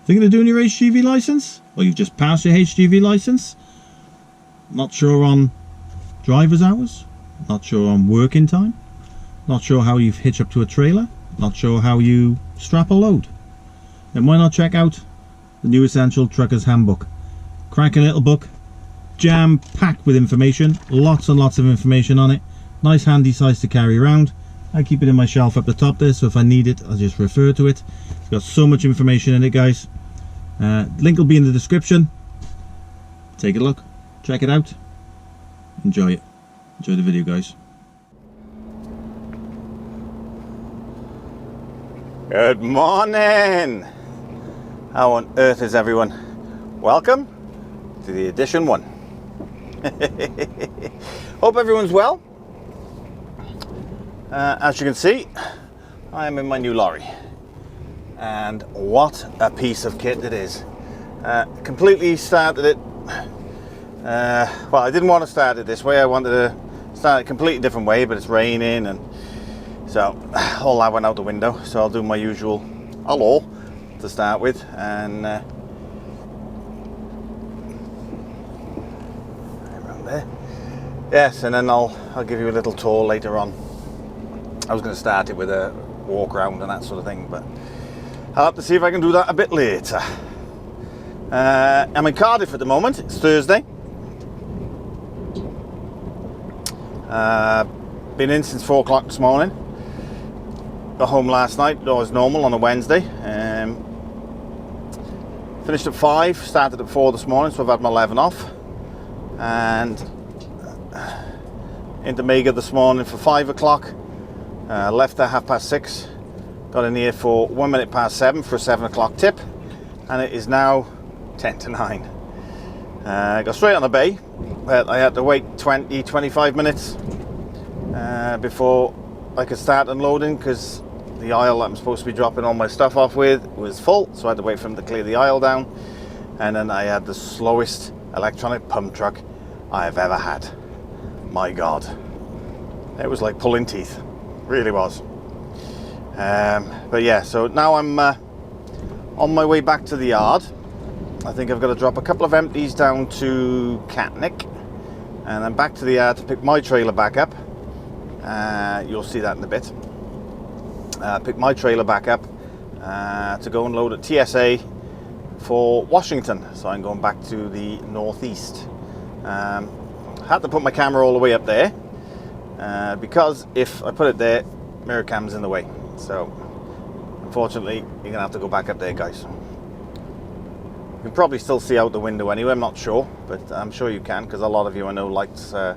Thinking of doing your HGV license? Or you've just passed your HGV license? Not sure on driver's hours? Not sure on working time? Not sure how you hitch up to a trailer? Not sure how you strap a load? Then why not check out the new Essential Trucker's Handbook? Cracking little book, jam-packed with information, lots and lots of information on it. Nice handy size to carry around. I keep it in my shelf up the top there, so if I need it, I'll just refer to it. It's got so much information in it, guys. Link will be in the description. Take a look, check it out, enjoy it. Enjoy the video, guys. Good morning. How on earth is everyone? Welcome to the edition 1. Hope everyone's well. As you can see, I am in my new lorry, and what a piece of kit it is. Completely started it, well, I didn't want to start it this way. I wanted to start it a completely different way, but it's raining, and so all that went out the window. So I'll do my usual hello to start with, and around there, yes, and then I'll give you a little tour later on. I was going to start it with a walk around and that sort of thing, but I'll have to see if I can do that a bit later. I'm in Cardiff at the moment. It's Thursday. Been in since 4 o'clock this morning. Got home last night, as normal, on a Wednesday. Finished at 5, started at 4 this morning, so I've had my 11 off. And into Mega this morning for 5 o'clock. Left at 6:30. Got in here for 1 minute past 7 for a 7 o'clock tip. And it is now 10 to 9. Got straight on the bay, but I had to wait 20-25 minutes before I could start unloading, because the aisle that I'm supposed to be dropping all my stuff off with was full, so I had to wait for them to clear the aisle down. And then I had the slowest electronic pump truck I have ever had. My God, it was like pulling teeth, really was. But yeah, so now I'm on my way back to the yard. I think I've got to drop a couple of empties down to Catnick, and then back to the yard to pick my trailer back up. You'll see that in a bit. Pick my trailer back up to go and load at TSA for Washington. So I'm going back to the northeast. Had to put my camera all the way up there because if I put it there, mirror cam's in the way. So unfortunately, you're gonna have to go back up there, guys. You can probably still see out the window anyway, I'm not sure, but I'm sure you can, because a lot of you I know like to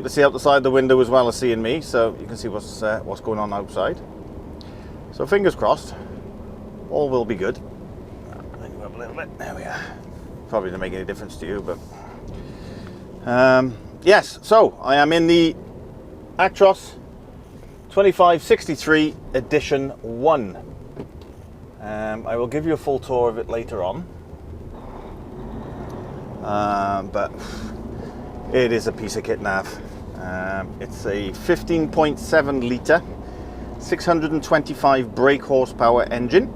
see out the side of the window as well as seeing me, so you can see what's going on outside. So fingers crossed, all will be good. Bring you up a little bit, there we are. Probably doesn't make any difference to you, but yes, so I am in the Actros 2563 edition 1. I will give you a full tour of it later on. But it is a piece of kit nav. It's a 15.7 litre 625 brake horsepower engine,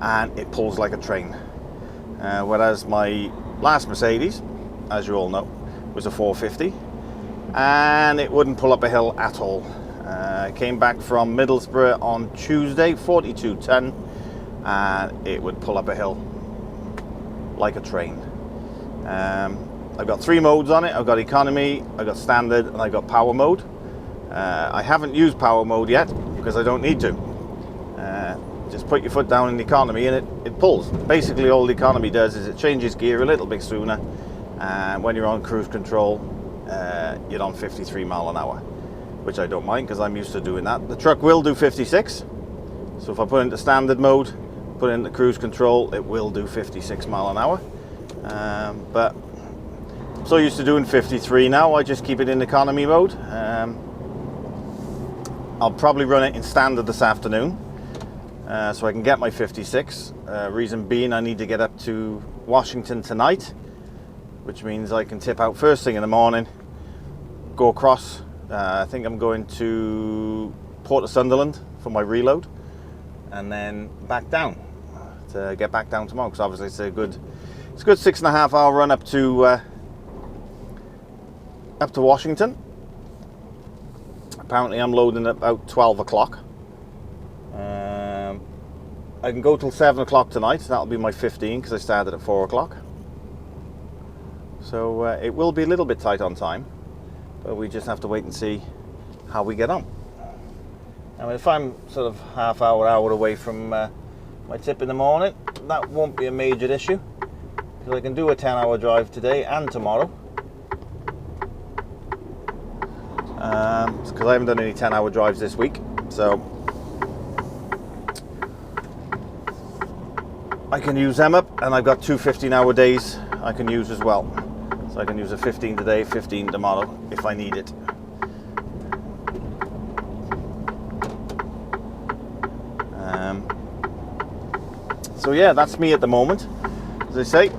and it pulls like a train, whereas my last Mercedes, as you all know, was a 450, and it wouldn't pull up a hill at all. I came back from Middlesbrough on Tuesday, 42 ton, and it would pull up a hill like a train. I've got 3 modes on it. I've got economy, I've got standard, and I've got power mode. I haven't used power mode yet because I don't need to. Just put your foot down in economy and it pulls. Basically all the economy does is it changes gear a little bit sooner, and when you're on cruise control, you're on 53 mile an hour, which I don't mind because I'm used to doing that. The truck will do 56, so if I put it into standard mode, put it into cruise control, it will do 56 mile an hour. But I'm so used to doing 53 now, I just keep it in economy mode. I'll probably run it in standard this afternoon, so I can get my 56. Reason being, I need to get up to Washington tonight, which means I can tip out first thing in the morning, go across. I think I'm going to Port of Sunderland for my reload, and then back down to get back down tomorrow, because obviously it's a good 6.5 hour run up to Washington. Apparently I'm loading at about 12 o'clock. I can go till 7 o'clock tonight. That'll be my 15, because I started at 4 o'clock. So it will be a little bit tight on time, but we just have to wait and see how we get on. I mean, if I'm sort of half hour away from my tip in the morning, that won't be a major issue, because I can do a 10-hour drive today and tomorrow. Because I haven't done any 10-hour drives this week, so I can use them up, and I've got 2 15-hour days I can use as well. So I can use a 15 today, 15 tomorrow if I need it. So yeah, that's me at the moment. As I say,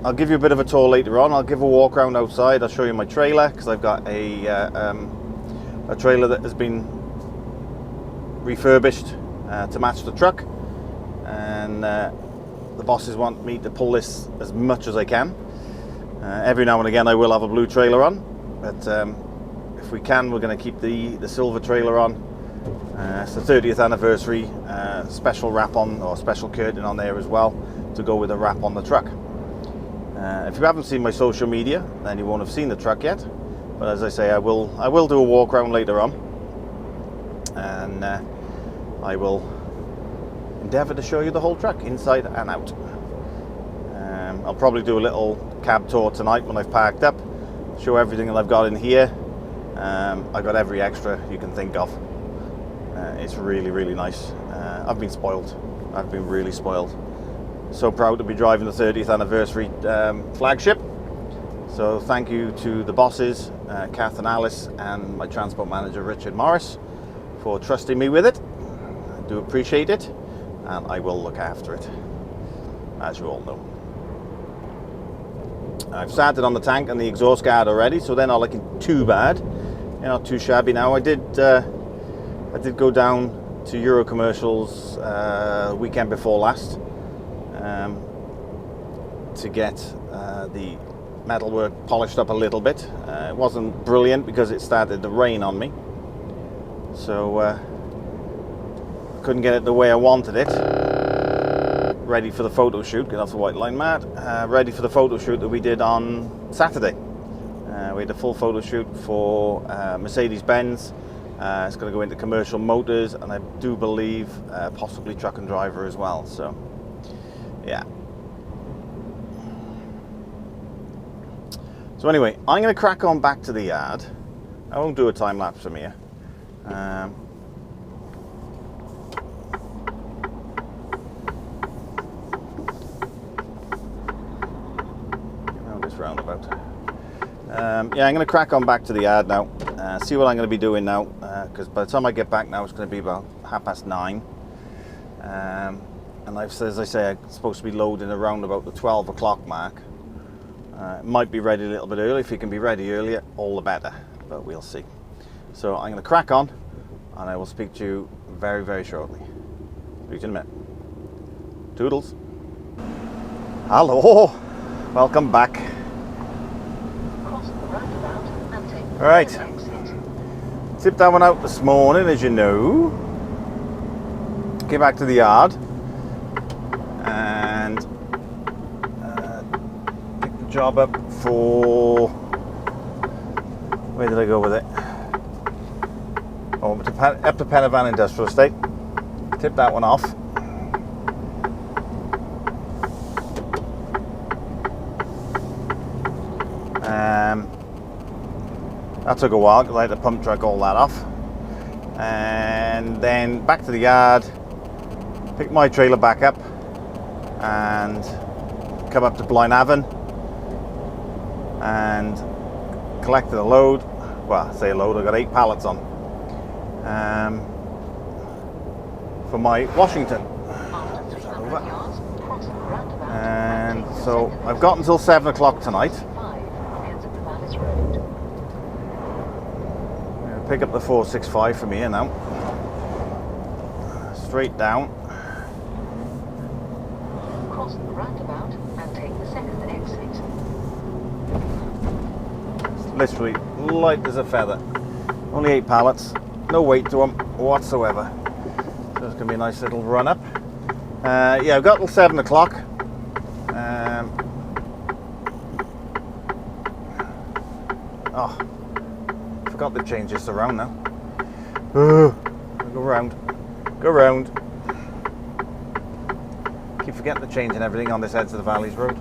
I'll give you a bit of a tour later on. I'll give a walk around outside. I'll show you my trailer, because I've got a trailer that has been refurbished to match the truck, and the bosses want me to pull this as much as I can. Every now and again I will have a blue trailer on, but if we can, we're going to keep the silver trailer on. It's the 30th anniversary, special wrap on, or special curtain on there as well, to go with the wrap on the truck. If you haven't seen my social media, then you won't have seen the truck yet. But as I say, I will do a walk around later on, and I will endeavour to show you the whole truck, inside and out. I'll probably do a little cab tour tonight when I've parked up, show everything that I've got in here. I've got every extra you can think of. It's really, really nice. I've been spoiled. I've been really spoiled. So proud to be driving the 30th anniversary flagship. So thank you to the bosses, Kath and Alice, and my transport manager Richard Morris, for trusting me with it. I do appreciate it, and I will look after it, as you all know. I've started on the tank and the exhaust guard already, so they're not looking too bad. They're not too shabby now. I did go down to Euro Commercials weekend before last to get the metalwork polished up a little bit. It wasn't brilliant because it started to rain on me, so I couldn't get it the way I wanted it. Ready for the photo shoot, get off the white line mat. Ready for the photo shoot that we did on Saturday. We had a full photo shoot for Mercedes-Benz. It's going to go into commercial motors, and I do believe possibly truck and driver as well. So yeah. So anyway, I'm going to crack on back to the yard. I won't do a time lapse from here. This roundabout. Yeah, I'm going to crack on back to the yard now. See what I'm going to be doing now, because by the time I get back now, it's going to be about 9:30. And as I say, I'm supposed to be loading around about the 12 o'clock mark. It might be ready a little bit early. If you can be ready earlier, all the better, but we'll see. So I'm going to crack on, and I will speak to you very, very shortly. Speak to you in a minute. Toodles. Hello, welcome back. All right, tipped that one out this morning, as you know. Came back to the yard and picked the job up for, where did I go with it? Oh, up to Penavan Industrial Estate. Tipped that one off. That took a while because I had to pump truck all that off, and then back to the yard, picked my trailer back up and come up to Blaenavon and collected a load. Well, I say a load, I got 8 pallets on for my Washington. And so I've got until 7 o'clock tonight. Pick up the 465 from here now, straight down, cross the roundabout and take the second exit. It's literally light as a feather. Only 8 pallets, no weight to them whatsoever. So it's going to be a nice little run up. Yeah, I've got till 7 o'clock. Oh, forgot to change this around now. Go round, go round. Keep forgetting to change and everything on this Heads of the Valleys road.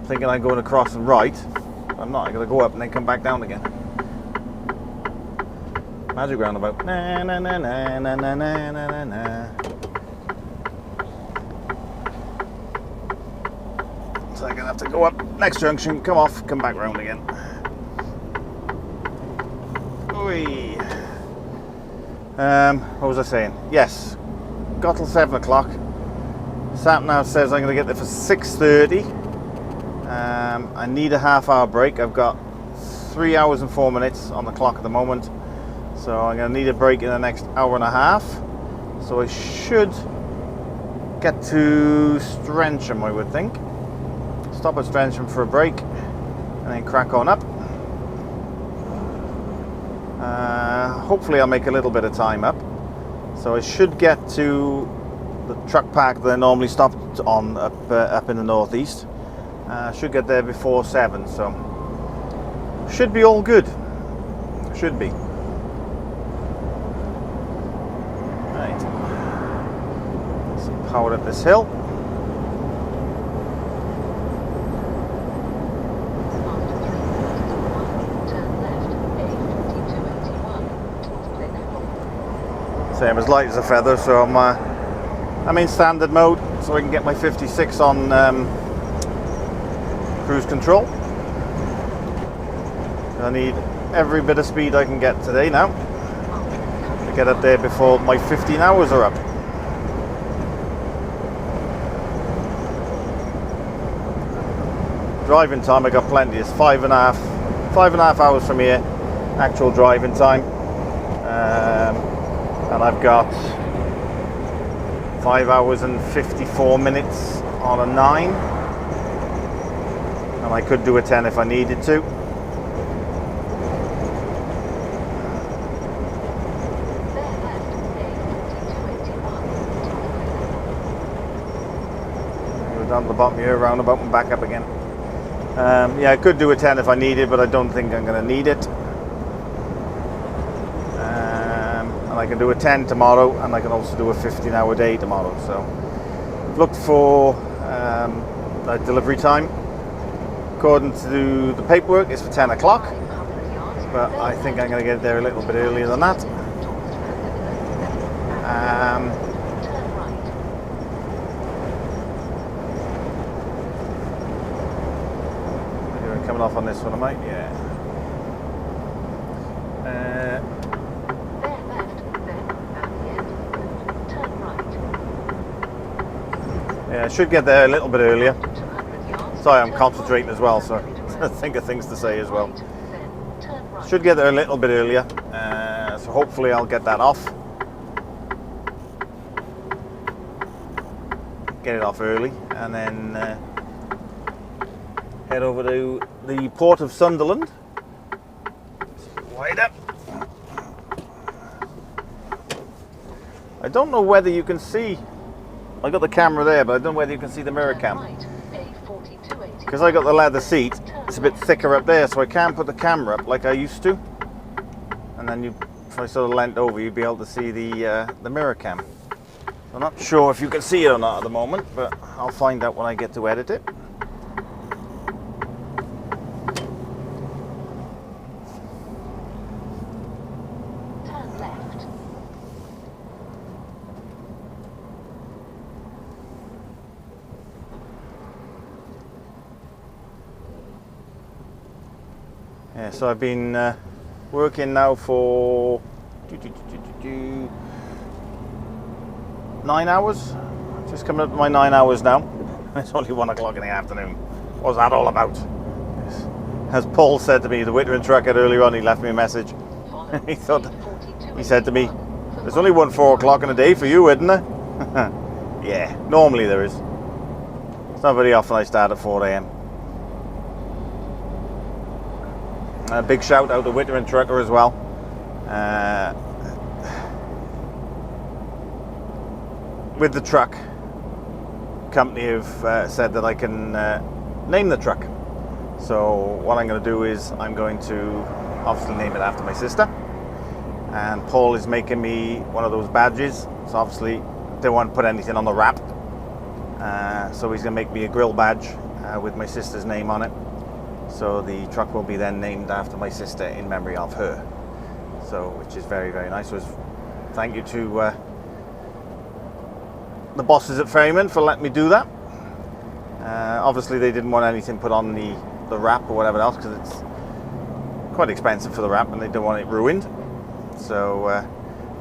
Thinking I'm going across and right. I'm not. I'm going to go up and then come back down again. Magic roundabout. Na na na na na na na na na. So I'm going to have to go up next junction, come off, come back round again. Oi. What was I saying? Yes, got till 7 o'clock. Sat nav says I'm going to get there for 6:30. I need a half-hour break. I've got 3 hours and 4 minutes on the clock at the moment, so I'm going to need a break in the next hour and a half. So I should get to Strensham, I would think. Stop at Strensham for a break, and then crack on up. Hopefully I'll make a little bit of time up. So I should get to the truck park that I normally stop on up in the northeast. Should get there before 7, so should be all good. Should be. Right. Some power up this hill. Same as light as a feather, so I'm in standard mode, so I can get my 56 on cruise control. I need every bit of speed I can get today now to get up there before my 15 hours are up. Driving time, I got plenty. It's 5.5 hours from here, actual driving time. And I've got 5 hours and 54 minutes on a 9, and I could do a 10 if I needed to. Go down to the bottom here, roundabout and back up again. Yeah, I could do a 10 if I needed, but I don't think I'm going to need it. I can do a 10 tomorrow, and I can also do a 15-hour day tomorrow. So I've looked for a delivery time. According to the paperwork, it's for 10 o'clock, but I think I'm going to get there a little bit earlier than that. You're coming off on this one, am I? Yeah. Yeah, I should get there a little bit earlier. Sorry, I'm concentrating as well, so I think of things to say as well. Should get there a little bit earlier, so hopefully I'll get that off. Get it off early, and then head over to the port of Sunderland. Wide up. I don't know whether you can see. I got the camera there, but I don't know whether you can see the mirror cam. Because I got the leather seat, it's a bit thicker up there, so I can't put the camera up like I used to. And then if I sort of leant over, you'd be able to see the mirror cam. I'm not sure if you can see it or not at the moment, but I'll find out when I get to edit it. Yeah, so I've been working now for 9 hours. Just coming up to my 9 hours now. It's only 1 o'clock in the afternoon. What was that all about? As Paul said to me, the Wittering trucker earlier on, he left me a message. He said to me, "There's only 4 o'clock in a day for you, isn't there?" Yeah, normally there is. It's not very often I start at 4 a.m. A big shout out to Witter and Trucker as well. With the truck, company have said that I can name the truck. So what I'm going to do is I'm going to obviously name it after my sister, and Paul is making me one of those badges. So obviously they won't put anything on the wrap, so he's going to make me a grill badge with my sister's name on it. So the truck will be then named after my sister in memory of her. So which is very, very nice. So thank you to the bosses at Ferryman for letting me do that. Obviously they didn't want anything put on the wrap or whatever else, because it's quite expensive for the wrap and they don't want it ruined. So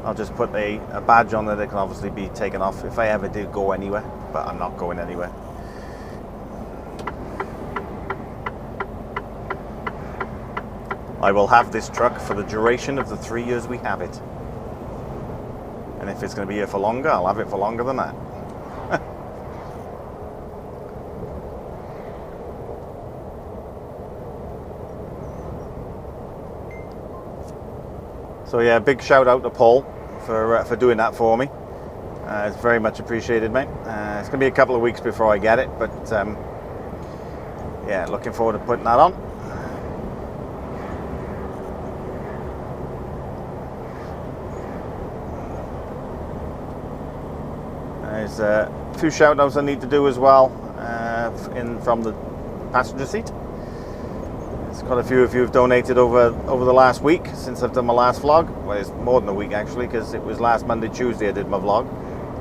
I'll just put a badge on there that can obviously be taken off if I ever did go anywhere, but I'm not going anywhere. I will have this truck for the duration of the 3 years we have it. And if it's going to be here for longer, I'll have it for longer than that. So yeah, big shout out to Paul for doing that for me. It's very much appreciated, mate. It's going to be a couple of weeks before I get it, but yeah, looking forward to putting that on. There's a few shout outs I need to do as well from the passenger seat. There's quite a few of you have donated over the last week since I've done my last vlog. Well, it's more than a week actually, because it was last Monday, Tuesday I did my vlog.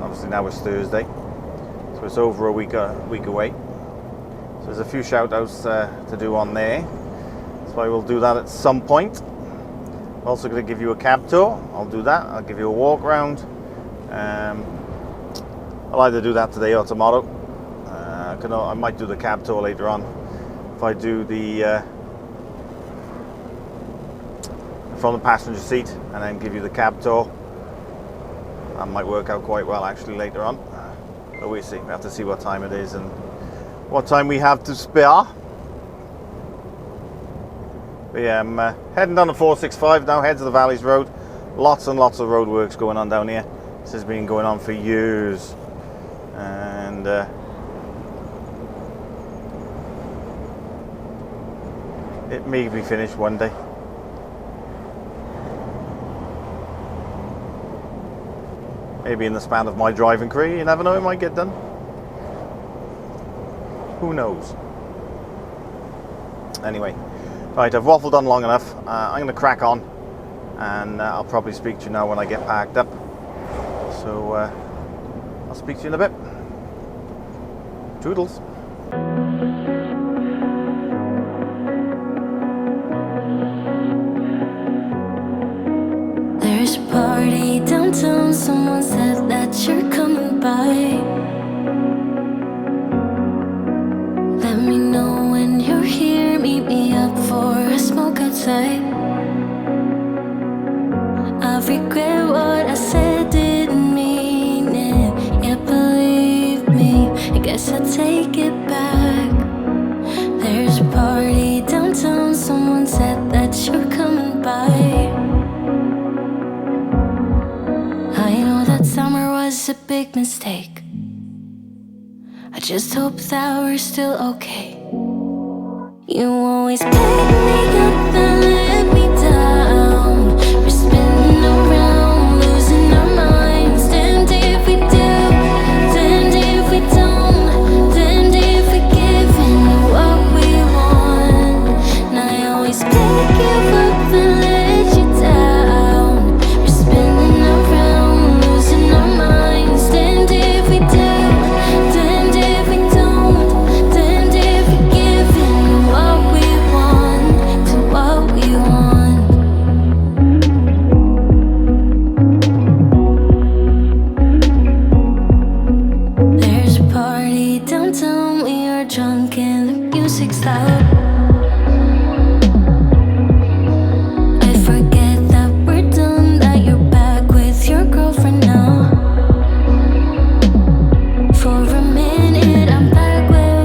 Obviously now it's Thursday, so it's over a week away. So there's a few shout outs to do on there, so I will do that at some point. I'm also going to give you a cab tour. I'll do that. I'll give you a walk around. I'll either do that today or tomorrow. I might do the cab tour later on. If I do the from the passenger seat and then give you the cab tour, that might work out quite well actually later on. But we'll see. We have to see what time it is and what time we have to spare. But yeah, I'm heading down the 465 now, head to the Valleys Road. Lots and lots of road works going on down here. This has been going on for years. And it may be finished one day. Maybe in the span of my driving career, you never know, it might get done. Who knows? Anyway, right, I've waffled on long enough. I'm going to crack on, and I'll probably speak to you now when I get parked up. So I'll speak to you in a bit. Toodles. There's a party downtown, someone said that you're coming by. Let me know when you're here, meet me up for a smoke outside. I regret what I said, didn't mean it. Yeah, believe me, I guess I'll take it back. There's a party downtown, someone said that you're coming by. I know that summer was a big mistake. I just hope that we're still okay. You always pick me up and let me down. We're spinning around, losing our minds. Damned if we do, damned if we don't, damned if we give in what we want. And I always pick you up and let you down. We're spinning around, losing our minds. Damned if we do, damned if we don't, damned if we give in what we want, to what we want. There's a party downtown, we are drunk and the music's loud. I forget that we're done, that you're back with your girlfriend now. For a minute I'm back where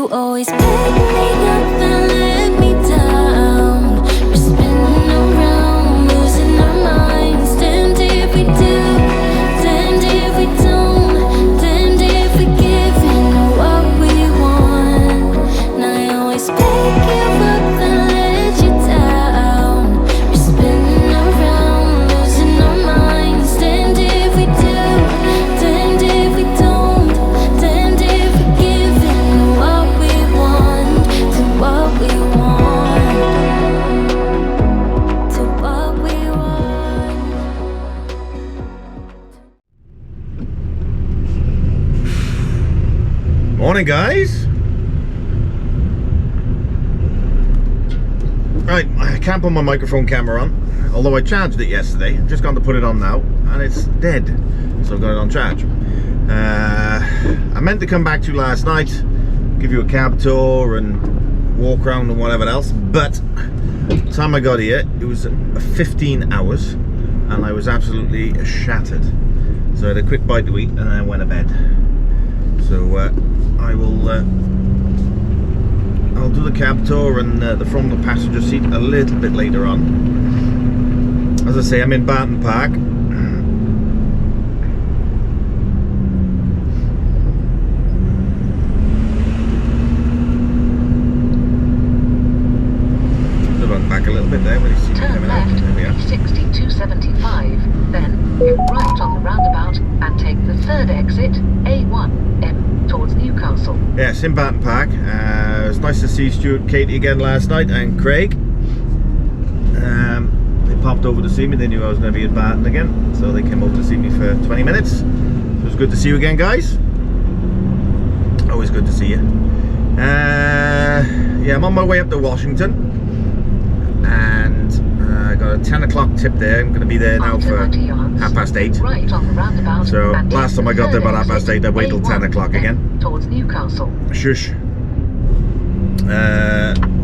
You always pick me up and let me down. We're spinning around, losing our minds. Damned if we do, damned if we don't, damned if we give in what we want. And I always pick you up and let you down. We're spinning around, losing our minds. Damned if we do, damned if we don't, damned if we give in what we want, to what we want, to what we want. Morning, guys. Right, I can't put my microphone camera on, although I charged it yesterday. I've just gone to put it on now, and it's dead, so I've got it on charge. I meant to come back to you last night, give you a cab tour and walk around and whatever else, but the time I got here, it was 15 hours, and I was absolutely shattered. So I had a quick bite to eat, and then I went to bed. So I will I'll do the cab tour and the from the passenger seat a little bit later on. As I say, I'm in Barton Park. So run back a little bit there when you see me Turn coming out. left, There we are. 6275, then go right on the roundabout and take the third exit, A1M, towards Newcastle. Yes, in Barton Park. It was nice to see Stuart and Katie again last night, and Craig. They popped over to see me. They knew I was going to be at Barton again, so they came over to see me for 20 minutes. It was good to see you again, guys. Always good to see you. Yeah, I'm on my way up to Washington, and I got a 10 o'clock tip there. I'm going to be there now After for 90 yards, 8:30. right on the roundabout. So and take last time the I got there third about exit, 8:30, I wait till 10 A1M, o'clock again. Towards Newcastle. Shush.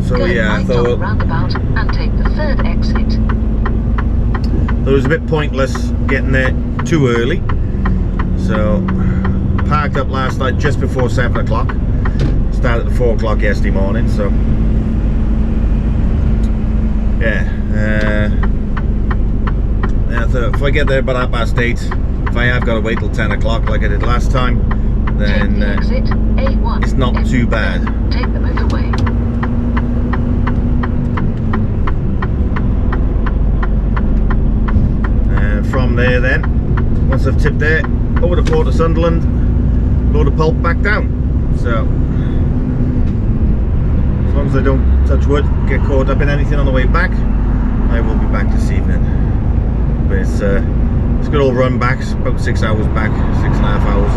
So Go yeah, I right on the thought roundabout and take the third exit. it was a bit pointless getting there too early. So parked up last night just before 7 o'clock. Started at 4 o'clock yesterday morning. So yeah, I thought if I get there about 8:30, if I have got to wait till 10 o'clock like I did last time, then Take the exit, A1. it's not too bad. Take the motorway. And from there then, once I've tipped there, over the port of Sunderland, load of pulp back down. So as long as I don't, touch wood, get caught up in anything on the way back, I will be back this evening. But it's a good old run back, it's about 6 hours back, 6.5 hours.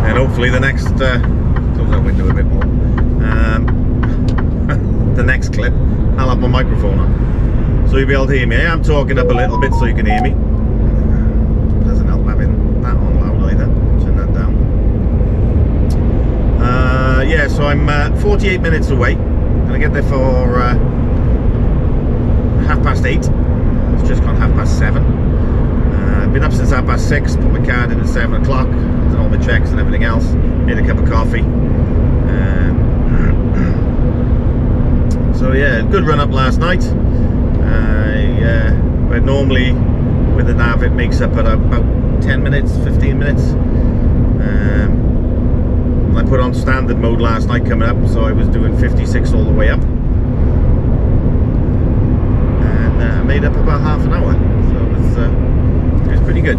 And hopefully the next, close that window a bit more, the next clip, I'll have my microphone on. So you'll be able to hear me. I'm talking up a little bit so you can hear me. Doesn't help having that on loud either. Turn that down. Yeah, so I'm 48 minutes away. Gonna get there for 8:30. It's just gone 7:30. I've been up since 6:30. Put my card in at 7 o'clock. Done all my checks and everything else. Made a cup of coffee. So yeah, good run up last night. Where normally with the nav it makes up at about 10 minutes, 15 minutes. I put on standard mode last night coming up, so I was doing 56 all the way up. And I made up about half an hour, so it was pretty good.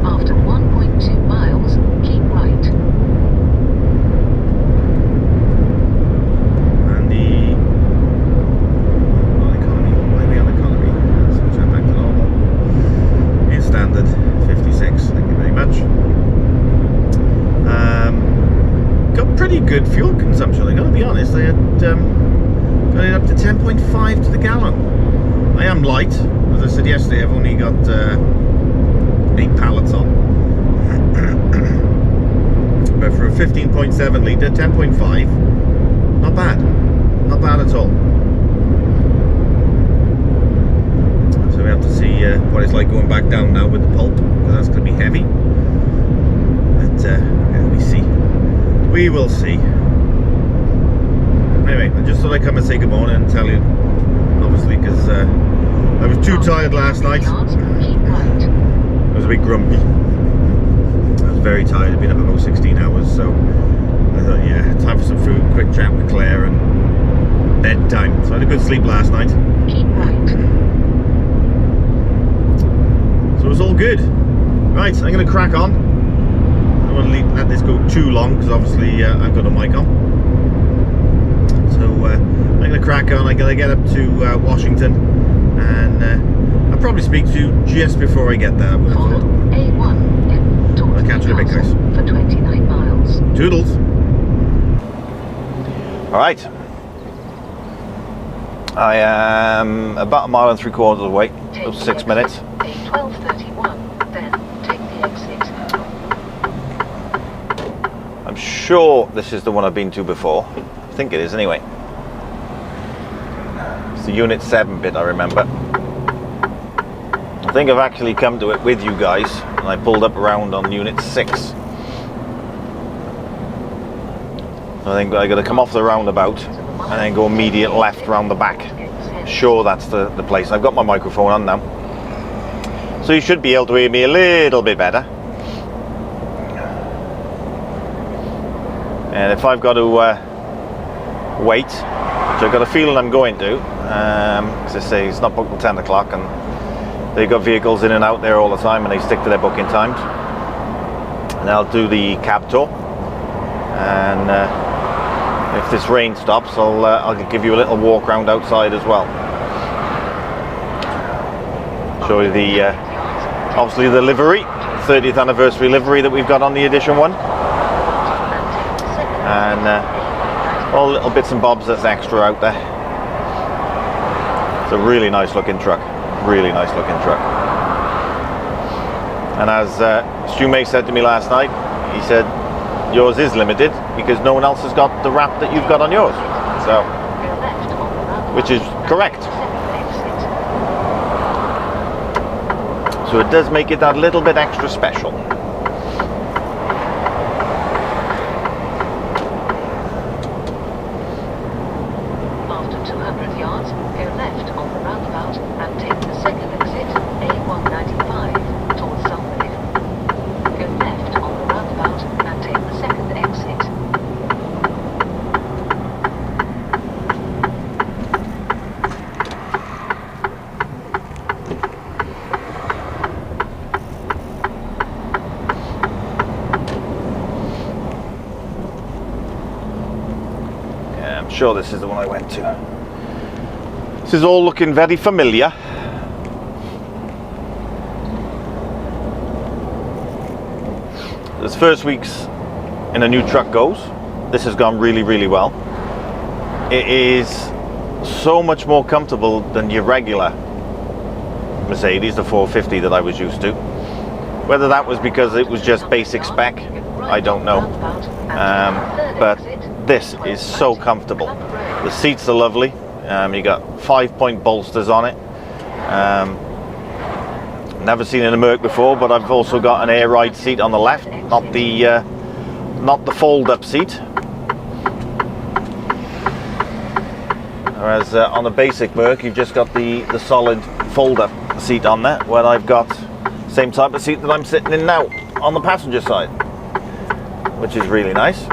After 1.2 miles, keep right. And the economy, why are we on economy? Switch that back to normal. In standard, 56, thank you very much. Got pretty good fuel consumption, I gotta be honest. I had got it up to 10.5 to the gallon. I am light, as I said yesterday. I've only got 8 pallets on. But for a 15.7 litre, 10.5, not bad. Not bad at all. So we have to see what it's like going back down now with the pulp, because that's going to be heavy. But yeah, we see. We will see. Anyway, I just thought I'd come and say good morning and tell you, obviously, because I was too tired last night. I was a bit grumpy. I was very tired. I'd been up about 16 hours, so I thought, yeah, time for some food, quick chat with Claire, and bedtime. So I had a good sleep last night. Keep right. So it was all good. Right, I'm going to crack on. I don't want to let this go too long, because obviously I've got a mic on. So I'm going to crack on. I'm going to get up to Washington, and I'll probably speak to you just before I get there. Follow A1 towards I'll catch you in a bit, guys. for 29 miles. Toodles. Alright. I am about 1.75 miles away. Take 6 minutes. A1231, then take the exit. I'm sure this is the one I've been to before. I think it is anyway. It's the Unit 7 bit, I remember. I think I've actually come to it with you guys, and I pulled up around on Unit 6. I think I got to come off the roundabout and then go immediate left round the back. Sure, that's the place. I've got my microphone on now, so you should be able to hear me a little bit better. And if I've got to wait, which I've got a feeling I'm going to, as I say, it's not booked till 10 o'clock, and they've got vehicles in and out there all the time, and they stick to their booking times. And I'll do the cab tour, and if this rain stops, I'll give you a little walk around outside as well. Show you the obviously the livery, 30th anniversary livery that we've got on the edition one, and all little bits and bobs that's extra out there. It's a really nice looking truck, really nice looking truck. And as Stu May said to me last night, he said, yours is limited because no one else has got the wrap that you've got on yours. So, which is correct. So it does make it that little bit extra special. After 200 yards, go left on the roundabout and take the second exit, A195, towards Sunderland. Go left on the roundabout and take the second exit. Yeah, I'm sure this is the one I went to. This is all looking very familiar. As first weeks in a new truck goes, this has gone really, really well. It is so much more comfortable than your regular Mercedes, the 450 that I was used to. Whether that was because it was just basic spec, I don't know. But this is so comfortable. The seats are lovely. You got 5-point bolsters on it. Never seen in a Merc before, but I've also got an air ride seat on the left, not the fold-up seat. Whereas on the basic Merc, you've just got the solid fold-up seat on there, where I've got the same type of seat that I'm sitting in now on the passenger side, which is really nice.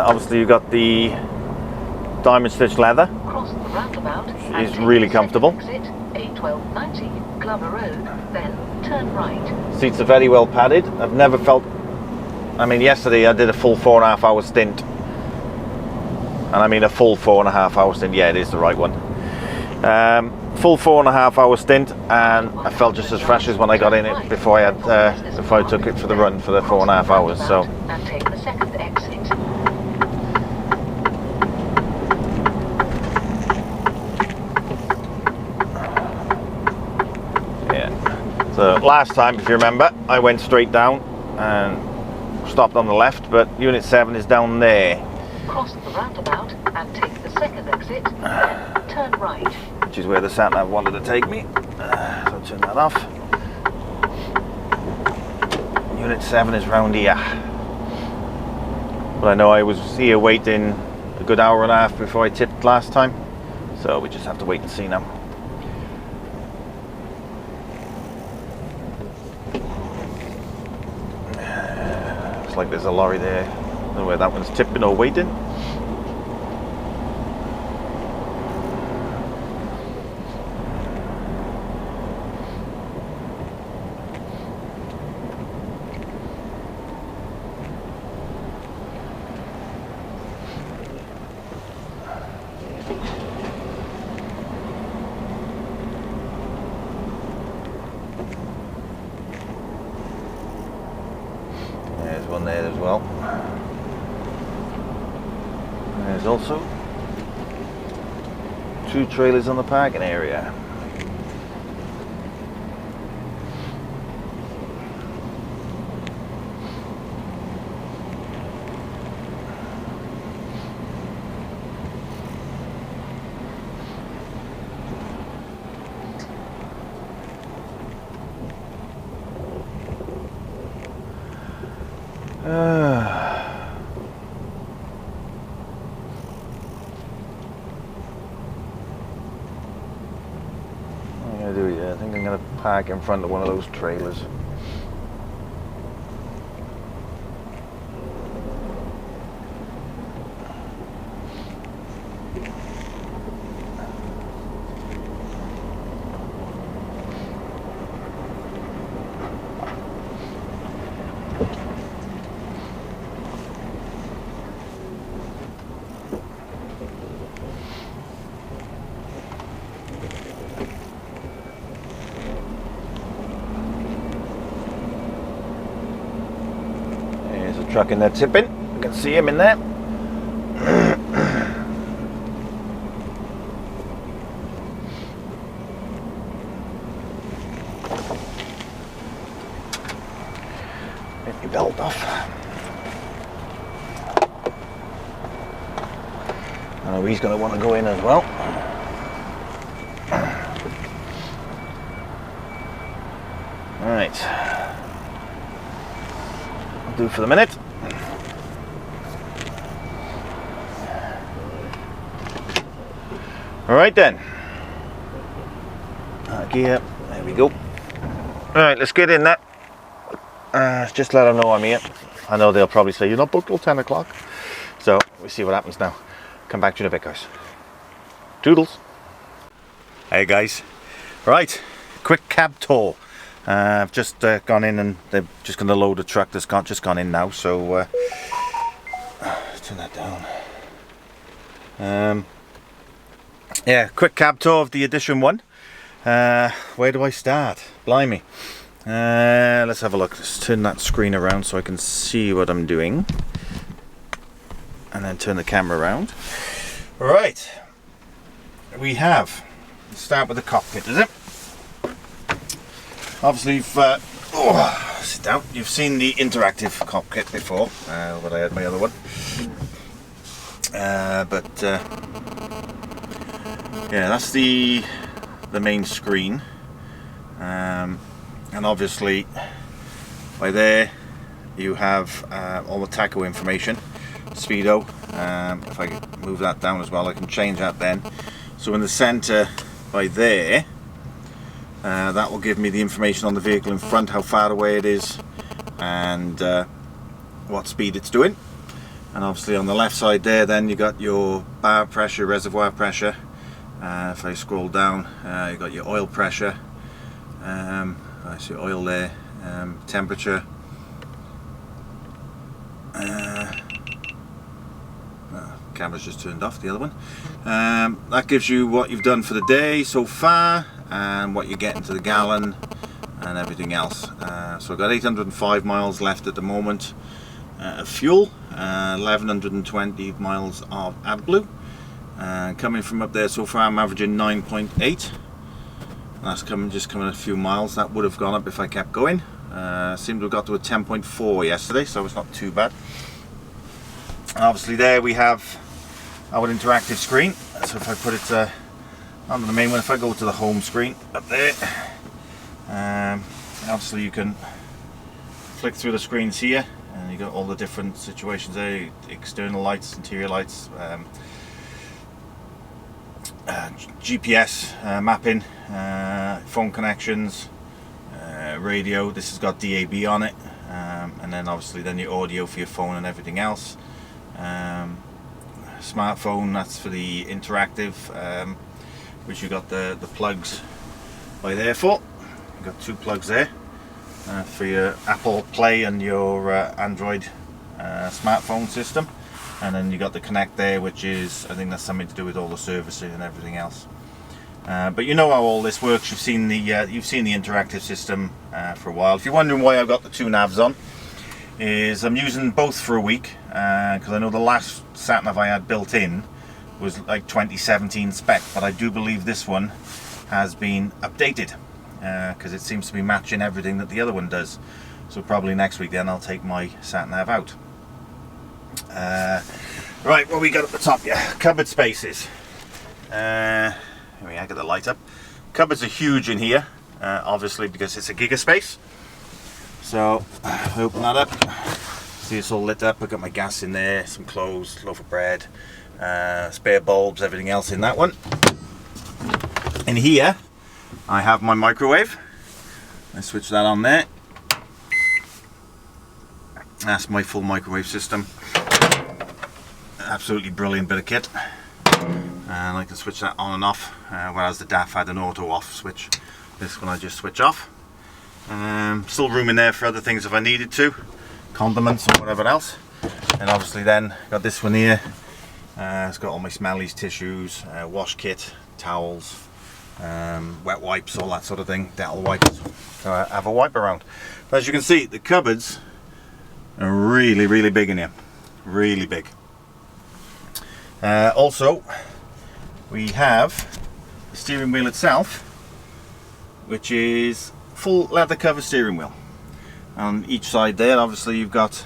Obviously, you've got the diamond stitched leather. Cross the roundabout. Is really comfortable. Exit A1290, Glover Road, then turn right. Seats are very well padded. I've never felt. I mean, yesterday I did a full 4.5 hour stint, and I mean a full 4.5 hour stint. Yeah, it is the right one. Full 4.5 hour stint, and I felt just as fresh as when I got in it before I took it for the run for the 4.5 hours. So. And take the second exit. So last time, if you remember, I went straight down and stopped on the left, but Unit 7 is down there. cross the roundabout and take the second exit, then turn right. Which is where the sat nav wanted to take me. So I'll turn that off. Unit 7 is round here. But I know I was here waiting a good hour and a half before I tipped last time. So we just have to wait and see now. Looks like there's a lorry there. I don't know where that one's tipping or waiting. There's one there as well. There's also 2 trailers on the parking area. I think I'm going to park in front of one of those trailers. Truck in there tipping. You can see him in there. Get your belt off. I know he's going to want to go in as well. Alright. I'll do for the minute. Alright then. Gear. There we go. Alright, let's get in there. Just let them know I'm here. I know they'll probably say you're not booked till 10 o'clock. So we'll see what happens now. Come back to you in a bit, guys. Toodles. Hey guys. Right, quick cab tour. I've just gone in and they're just going to load a truck that's just gone in now. So turn that down. Yeah, quick cab tour of the Edition 1. Where do I start? Blimey. Let's have a look. Let's turn that screen around so I can see what I'm doing. And then turn the camera around. Right. Let's start with the cockpit, is it? Obviously, sit down. You've seen the interactive cockpit before, when I had my other one. Yeah, that's the main screen, and obviously by there you have all the tacho information, speedo. If I move that down as well, I can change that then. So in the center by there, that will give me the information on the vehicle in front, how far away it is, and what speed it's doing. And obviously on the left side there, then you got your bar pressure, reservoir pressure. If I scroll down, you got your oil pressure. I see oil there, temperature. Camera's just turned off, the other one. That gives you what you've done for the day so far and what you're getting to the gallon and everything else. So I've got 805 miles left at the moment of fuel, 1120 miles of AdBlue. Coming from up there so far, I'm averaging 9.8. That's just coming a few miles. That would have gone up if I kept going. Seemed to have got to a 10.4 yesterday, so it's not too bad. And obviously there we have our interactive screen. So if I put it under the main one, if I go to the home screen up there, obviously you can flick through the screens here, and you got all the different situations there: external lights, interior lights, GPS mapping, phone connections, radio. This has got DAB on it, and then obviously then your audio for your phone and everything else. Smartphone, that's for the interactive, which you got the plugs by there for. You've got 2 plugs there for your Apple Play and your Android smartphone system, and then you got the Connect there, which is, I think that's something to do with all the servicing and everything else. But you know how all this works. You've seen the interactive system for a while. If you're wondering why I've got the 2 navs on, is I'm using both for a week, because I know the last sat nav I had built in was like 2017 spec, but I do believe this one has been updated, because it seems to be matching everything that the other one does. So probably next week then I'll take my sat nav out. Right, what we got at the top? Yeah, cupboard spaces. Here we are, get the light up. Cupboards are huge in here, obviously because it's a gigaspace. So I open that up, see it's all lit up. I've got my gas in there, some clothes, loaf of bread, spare bulbs, everything else in that one. In here I have my microwave. I switch that on there. That's my full microwave system. Absolutely brilliant bit of kit. And I can switch that on and off, whereas the DAF had an auto off switch. This one I just switch off. Still room in there for other things if I needed to, condiments or whatever else. And obviously then got this one here. It's got all my smellies, tissues, wash kit, towels, wet wipes, all that sort of thing, dental wipes. So I have a wipe around. But as you can see, the cupboards are really, really big in here. Really big. Also, we have the steering wheel itself, which is full leather cover steering wheel. On each side there, obviously you've got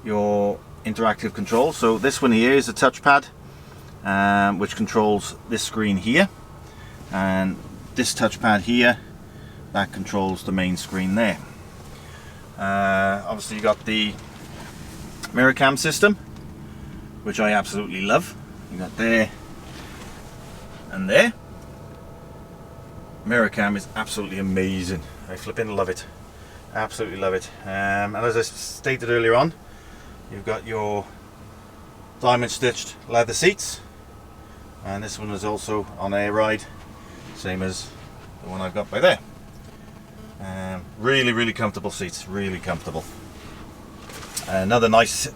your interactive control. So this one here is a touchpad, which controls this screen here, and this touchpad here, that controls the main screen there. Obviously you got the mirror cam system, which I absolutely love. You got there and there. Mirror cam is absolutely amazing. I flipping love it. Absolutely love it. And as I stated earlier on, you've got your diamond stitched leather seats, and this one is also on air ride, same as the one I've got by there. Really, really comfortable seats. Really comfortable. Another nice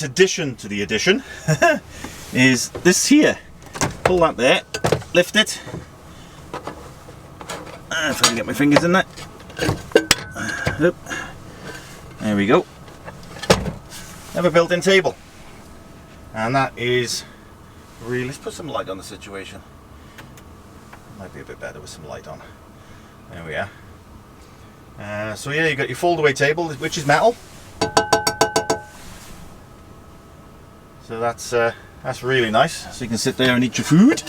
addition to the addition is this here. Pull that there, lift it. If I can get my fingers in there. There we go. Have a built-in table, and that is really. Let's put some light on the situation. Might be a bit better with some light on. There we are. So yeah, you got your fold-away table, which is metal. So that's really nice. So you can sit there and eat your food.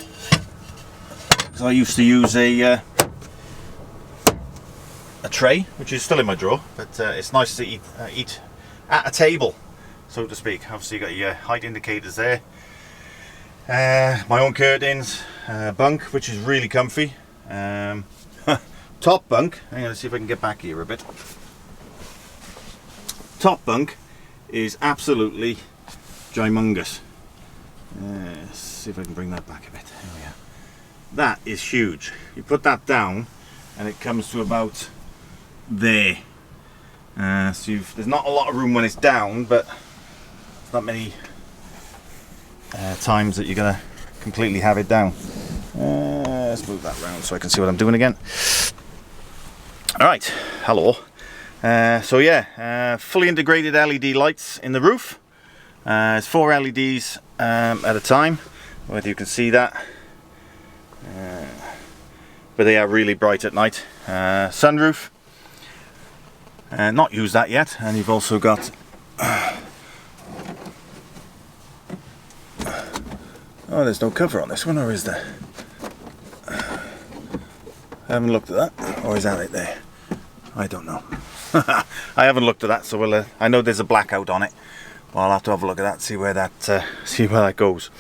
Because I used to use a tray, which is still in my drawer, but it's nice to eat at a table, so to speak. Obviously, you got your height indicators there. My own curtains, bunk, which is really comfy. Top bunk. I'm going to see if I can get back here a bit. Top bunk is absolutely gymongous. Let's see if I can bring that back a bit. There we are. That is huge. You put that down and it comes to about there. So there's not a lot of room when it's down, but it's not many times that you're going to completely have it down. Let's move that round so I can see what I'm doing again. Alright, hello. So yeah, fully integrated LED lights in the roof. It's 4 LEDs at a time, whether you can see that. But they are really bright at night. Sunroof, not used that yet. And you've also got Oh, there's no cover on this one, or is there? I haven't looked at that. Or is that right there? I don't know. I haven't looked at that, so we'll, I know there's a blackout on it. Well, I'll have to have a look at that, see where that goes.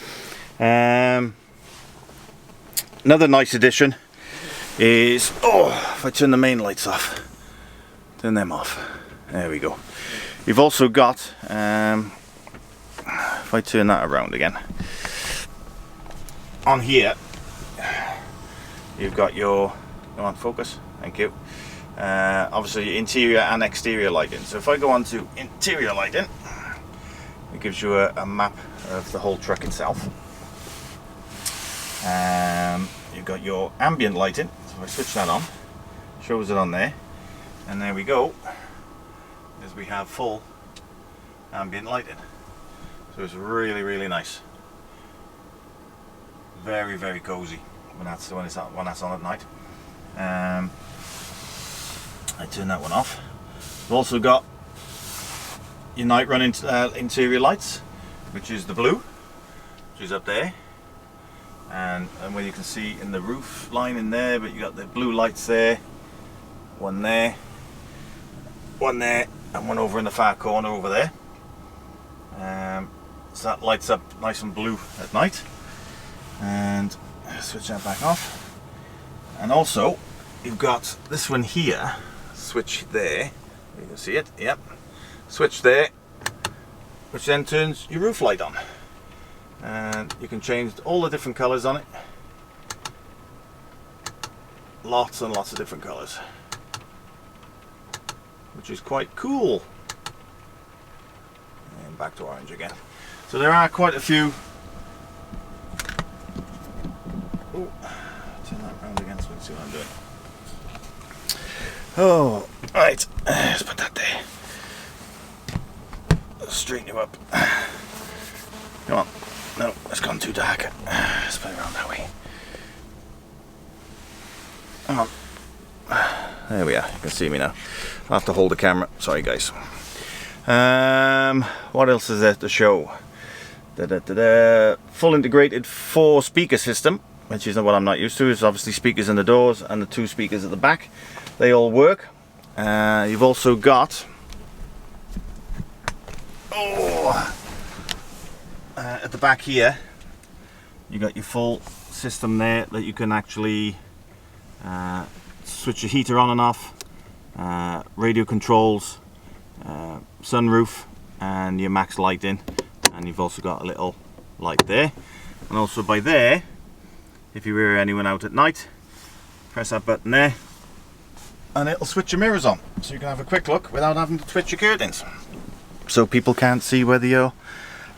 Another nice addition is, if I turn the main lights off, turn them off. There we go. You've also got, if I turn that around again, on here, you've got your, go on, focus, thank you. Obviously interior and exterior lighting. So if I go on to interior lighting, it gives you a map of the whole truck itself. You've got your ambient lighting, so if I switch that on, shows it on there, and there we go, as we have full ambient lighting. So it's really nice, very cozy when that's on at night. I turn that one off. We've also got your night run interior lights, which is the blue, which is up there, and where you can see in the roof line in there, but you got the blue lights there, one there, and one over in the far corner over there. So that lights up nice and blue at night. And switch that back off. And also you've got this one here, switch there, you can see it, yep, switch there, which then turns your roof light on, and you can change all the different colors on it, lots and lots of different colors, which is quite cool. And back to orange again. So there are quite a few. Oh, turn that round again so we can see what I'm doing. Oh, right, let's put that there. Let's straighten you up. Come on. No, it's gone too dark. Let's put it around that way. Come on. There we are, you can see me now. I'll have to hold the camera. Sorry guys. What else is there to show? Full integrated 4-speaker system, which is what I'm not used to. It's obviously speakers in the doors and the 2 speakers at the back. They all work. You've also got at the back here, you got your full system there that you can actually switch your heater on and off, radio controls, sunroof, and your max lighting. And you've also got a little light there, and also by there, if you were anyone out at night, press that button there and it'll switch your mirrors on, so you can have a quick look without having to twitch your curtains, so people can't see whether you're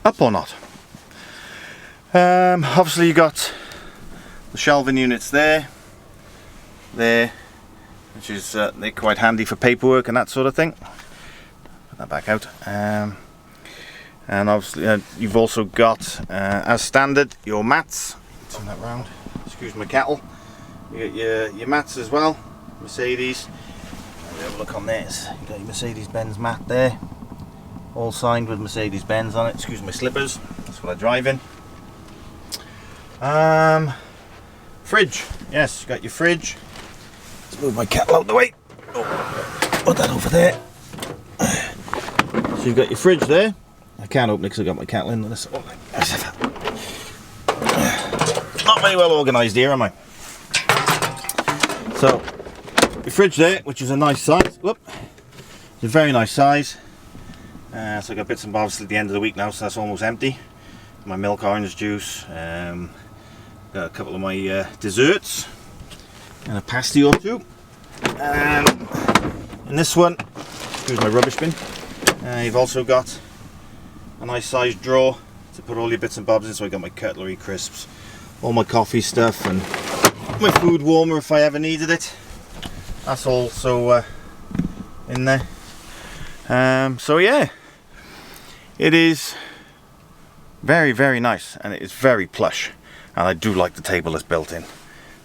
up or not. Obviously you got the shelving units there, which is they're quite handy for paperwork and that sort of thing. Put that back out. And obviously you've also got, as standard, your mats. Turn that round. Excuse my kettle. You got your mats as well. Mercedes. Have a look on this. You got your Mercedes-Benz mat there, all signed with Mercedes-Benz on it. Excuse my slippers. That's what I drive in. Fridge. Yes, you got your fridge. Let's move my kettle out of the way. Oh, put that over there. So you've got your fridge there. I can't open it because I've got my kettle in this. Not very well organised here, am I? So, your fridge there, which is a nice size. Whoop. It's a very nice size. So I've got bits and bobs at the end of the week now, so that's almost empty. My milk, orange juice. Got a couple of my desserts. And a pasty or two. And in this one, here's my rubbish bin. You've also got a nice sized drawer to put all your bits and bobs in. So I got my cutlery, crisps, all my coffee stuff, and my food warmer if I ever needed it. That's also in there. So yeah, it is very, very nice, and it is very plush, and I do like the table that's built in.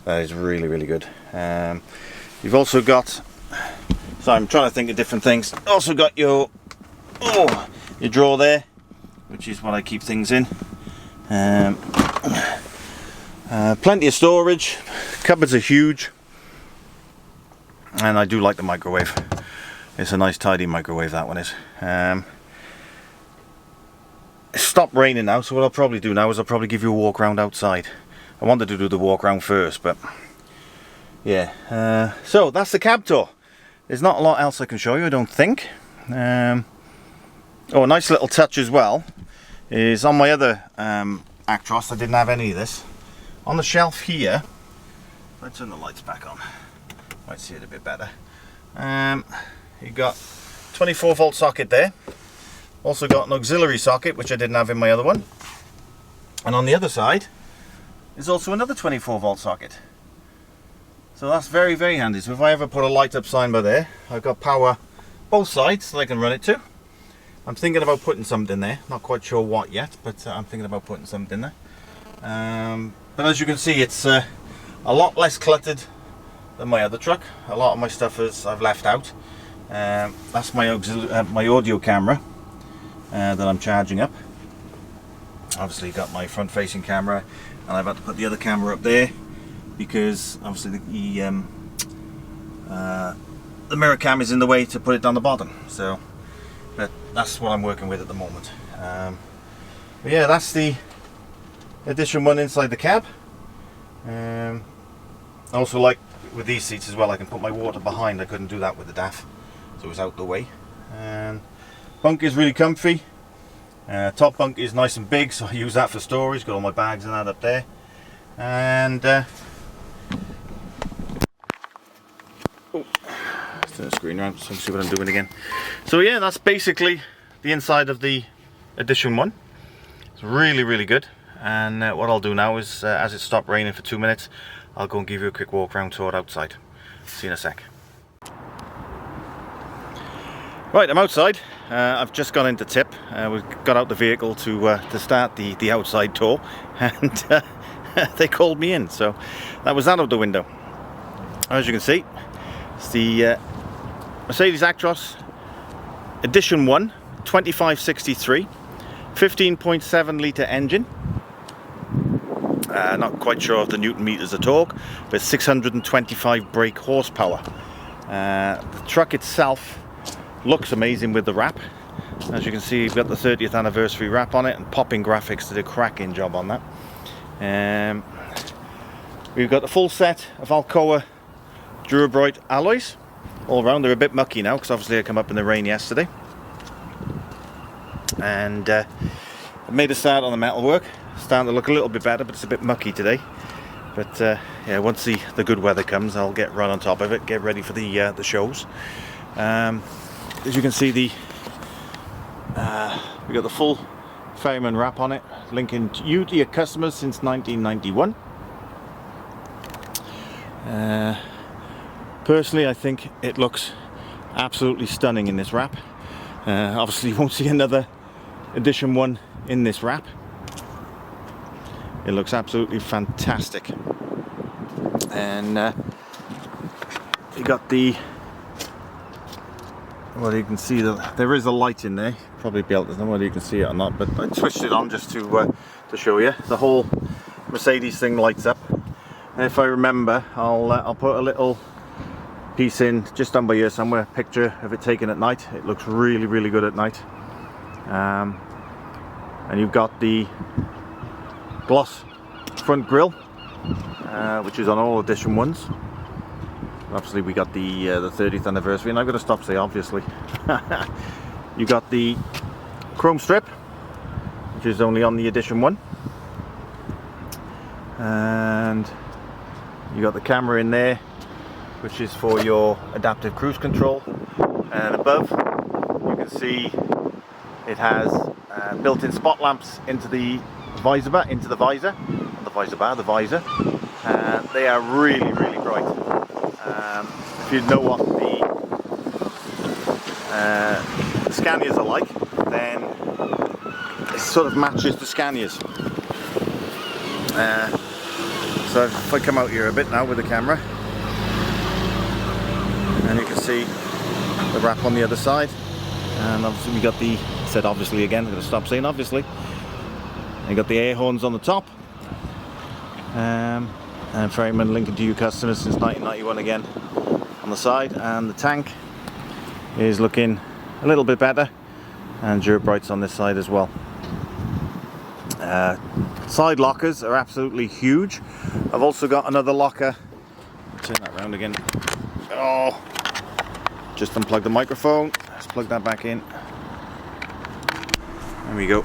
That is really, really good. You've also got, so I'm trying to think of different things. Also got your drawer there, which is what I keep things in. Plenty of storage, cupboards are huge, and I do like the microwave. It's a nice tidy microwave, that one is. It's stopped raining now, so what I'll probably do now is I'll probably give you a walk around outside. I wanted to do the walk around first, but yeah. So that's the cab tour. There's not a lot else I can show you, I don't think. Oh, a nice little touch as well is on my other Actros. I didn't have any of this. On the shelf here, let's turn the lights back on. Might see it a bit better. You got 24 volt socket there. Also got an auxiliary socket, which I didn't have in my other one. And on the other side is also another 24 volt socket. So that's very, very handy. So if I ever put a light up sign by there, I've got power both sides that I can run it to. I'm thinking about putting something there. Not quite sure what yet, but I'm thinking about putting something there. But as you can see, it's a lot less cluttered than my other truck. A lot of my stuff I've left out. That's my audio camera that I'm charging up. Obviously got my front facing camera, and I've had to put the other camera up there because obviously the mirror cam is in the way to put it down the bottom. So, but that's what I'm working with at the moment. But yeah, that's the Edition 1 inside the cab. I also like with these seats as well, I can put my water behind. I couldn't do that with the DAF, so it was out the way. And bunk is really comfy. Top bunk is nice and big, so I use that for storage. Got all my bags and that up there. And let's turn the screen around so I can see what I'm doing again. So yeah, that's basically the inside of the Edition 1. It's really, really good. And what I'll do now is, as it stopped raining for 2 minutes, I'll go and give you a quick walk around tour outside. See you in a sec. Right, I'm outside. I've just gone into tip. We've got out the vehicle to start the outside tour, and they called me in, so that was out of the window. As you can see, it's the Mercedes Actros Edition 1 2563, 15.7 litre engine. Not quite sure of the newton meters of torque, but 625 brake horsepower. The truck itself looks amazing with the wrap. As you can see, we've got the 30th anniversary wrap on it, and Popping Graphics did a cracking job on that. We've got the full set of Alcoa Durabright alloys all around. They're a bit mucky now because obviously I come up in the rain yesterday, and I made a start on the metalwork. Starting to look a little bit better, but it's a bit mucky today. But yeah, once the good weather comes, I'll get right on top of it, get ready for the shows. As you can see, we got the full Ferryman wrap on it, linking you to your customers since 1991. Personally, I think it looks absolutely stunning in this wrap. Obviously, you won't see another Edition 1 in this wrap. It looks absolutely fantastic. And you got the, well, you can see that there is a light in there. Probably be able to, I don't know whether you can see it or not, but I switched it on just to show you. The whole Mercedes thing lights up. And if I remember, I'll put a little piece in just down by here somewhere, a picture of it taken at night. It looks really, really good at night. And you've got the gloss front grille, which is on all Edition 1s. Obviously we got the 30th anniversary, and I've got to stop say obviously. You got the chrome strip, which is only on the Edition 1, and you got the camera in there, which is for your adaptive cruise control. And above you can see it has built-in spot lamps into the visor, the visor. They are really, really bright. If you know what the Scanias are like, then it sort of matches the Scanias. So if I come out here a bit now with the camera, and you can see the wrap on the other side, and obviously we got the, said obviously again, I'm going to stop saying obviously. You got the air horns on the top, And ferryman Lincoln to you customers since 1991 again on the side, and the tank is looking a little bit better, and Durbrights on this side as well. Side lockers are absolutely huge. I've also got another locker. Turn that around again. Oh, just unplug the microphone. Let's plug that back in. There we go.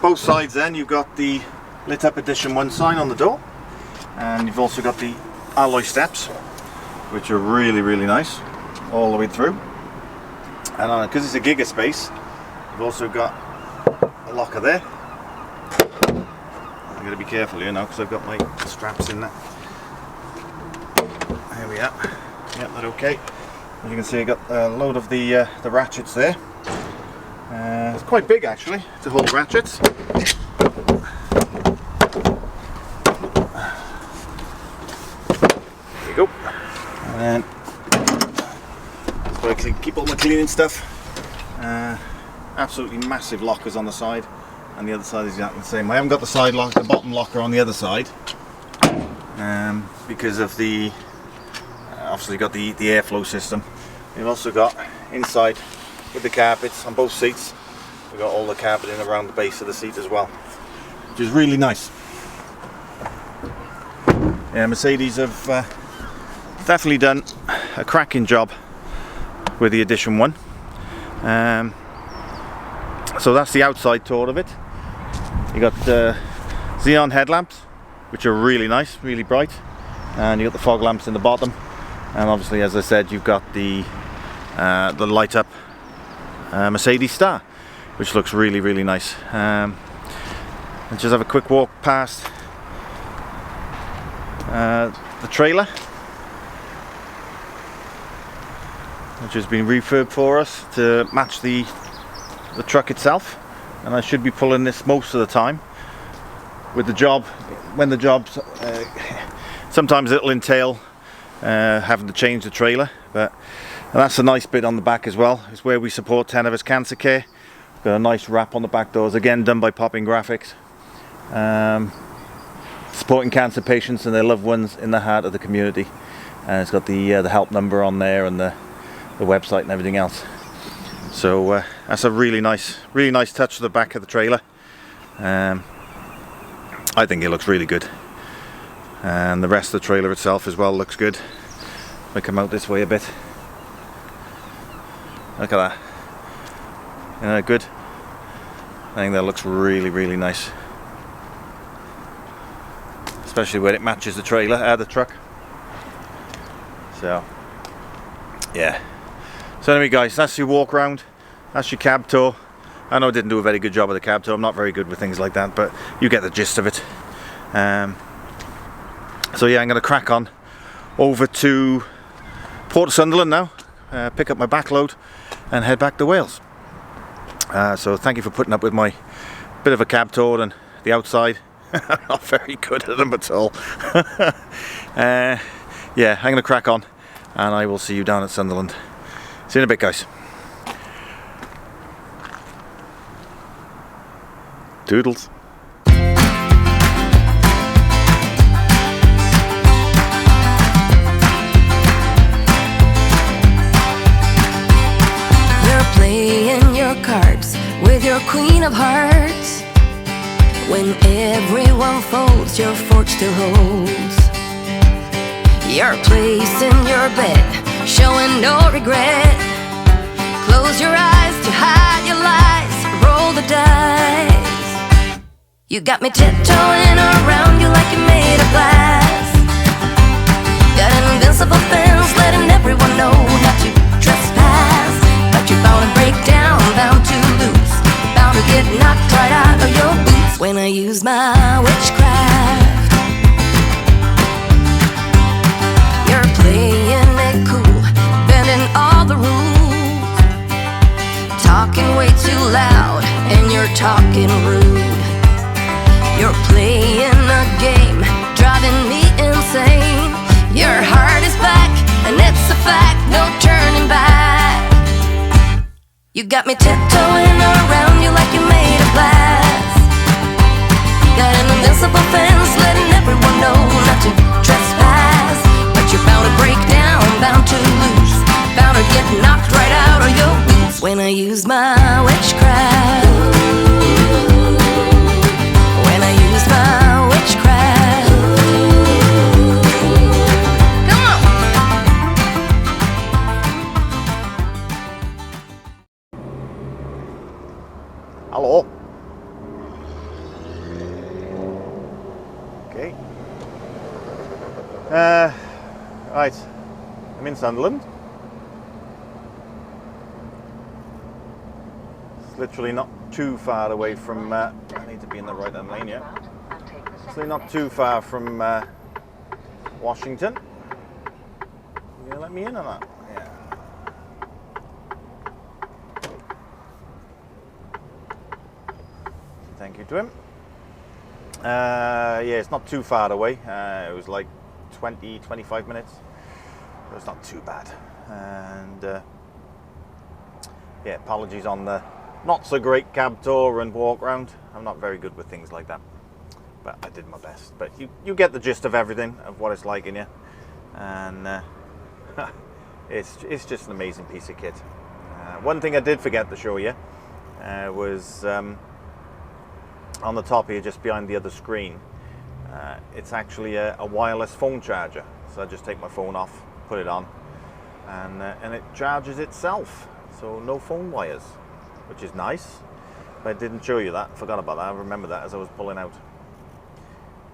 Both sides then you've got the lit up edition 1 sign on the door, and you've also got the alloy steps, which are really nice all the way through. And because it's a giga space, you've also got a locker there. I'm going to be careful here now because I've got my straps in there. There we are. Yep, they're okay. As you can see, I got a load of the ratchets there. It's quite big actually to hold ratchets. There you go. And then so I can keep all my cleaning stuff. Absolutely massive lockers on the side, and the other side is exactly the same. I haven't got the side lock, the bottom locker on the other side, because of the obviously got the airflow system. You've also got inside with the carpets on both seats. We've got all the carpeting around the base of the seat as well, which is really nice. Yeah, Mercedes have definitely done a cracking job with the Edition 1. So that's the outside tour of it. You got xenon headlamps, which are really nice, really bright, and you got the fog lamps in the bottom. And obviously, as I said, you've got the light up Mercedes Star, which looks really nice. And just have a quick walk past the trailer, which has been refurbed for us to match the truck itself. And I should be pulling this most of the time with the job. When the job's sometimes it'll entail having to change the trailer, but that's a nice bit on the back as well. It's where we support 10 of us cancer care. Got a nice wrap on the back doors, again done by Popping Graphics, supporting cancer patients and their loved ones in the heart of the community. And it's got the help number on there and the website and everything else. So that's a really nice touch to the back of the trailer. I think it looks really good, and the rest of the trailer itself as well looks good. If I come out this way a bit, look at that. Good. I think that looks really nice, especially when it matches the trailer, the truck. So yeah. So anyway guys, that's your walk around, that's your cab tour. I know I didn't do a very good job of the cab tour, I'm not very good with things like that, but you get the gist of it. So yeah, I'm going to crack on over to Port of Sunderland now, pick up my backload and head back to Wales. So thank you for putting up with my bit of a cab tour and the outside. I'm not very good at them at all. Yeah, I'm going to crack on, and I will see you down at Sunderland. See you in a bit, guys. Doodles. You're playing your cards with your queen of hearts. When everyone folds, your fork still holds. You're placing your bet, showing no regret. Close your eyes to hide your lies, roll the dice. You got me tiptoeing around you like you're made of glass. Got an invincible fence, letting everyone know not to trespass. But you're bound to break down, bound to lose, bound to get knocked right out of your boots when I use my witchcraft. You're playing it cool, bending all the rules, talking way too loud, and you're talking rude. You're playing a game, driving me insane. Your heart is black, and it's a fact, no turning back. You got me tiptoeing around you like you're made of glass. Right, I'm in Sunderland. It's literally not too far away from, I need to be in the right hand lane, yeah. It's really not too far from Washington. You gonna let me in or not? Yeah. Thank you to him. Yeah, it's not too far away. It was like 20-25 minutes. So it's not too bad. And yeah, apologies on the not so great cab tour and walk round. I'm not very good with things like that, but I did my best. But you get the gist of everything, of what it's like in here. And it's just an amazing piece of kit. One thing I did forget to show you was on the top here, just behind the other screen, it's actually a wireless phone charger. So I just take my phone off, put it on, and it charges itself. So no phone wires, which is nice. But I didn't show you that. Forgot about that. I remember that as I was pulling out.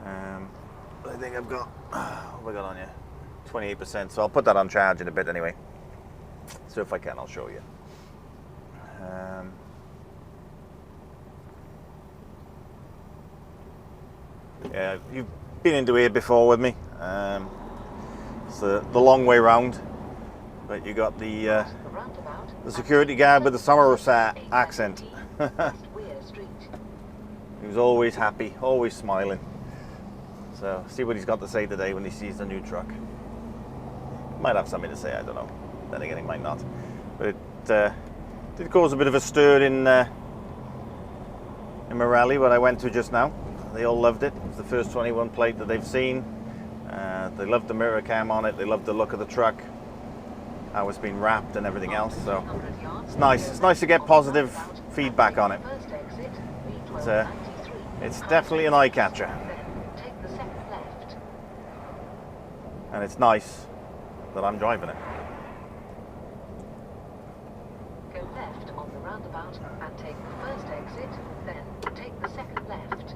I think I've got, what have I got on here? 28%. So I'll put that on charge in a bit anyway. So if I can, I'll show you. Yeah, you've been into here before with me. It's the long way round, but you got the security guard with the Somerset accent. He was always happy, always smiling. So see what he's got to say today when he sees the new truck. Might have something to say, I don't know. Then again, he might not. But it did cause a bit of a stir in Morelli, where I went to just now. They all loved it. It was the first 21 plate that they've seen. They loved the mirror cam on it. They loved the look of the truck, how it's been wrapped and everything else. So it's nice. It's nice to get positive feedback on it. It's definitely an eye catcher. And it's nice that I'm driving it. Go left on the roundabout and take the first exit, then take the second left.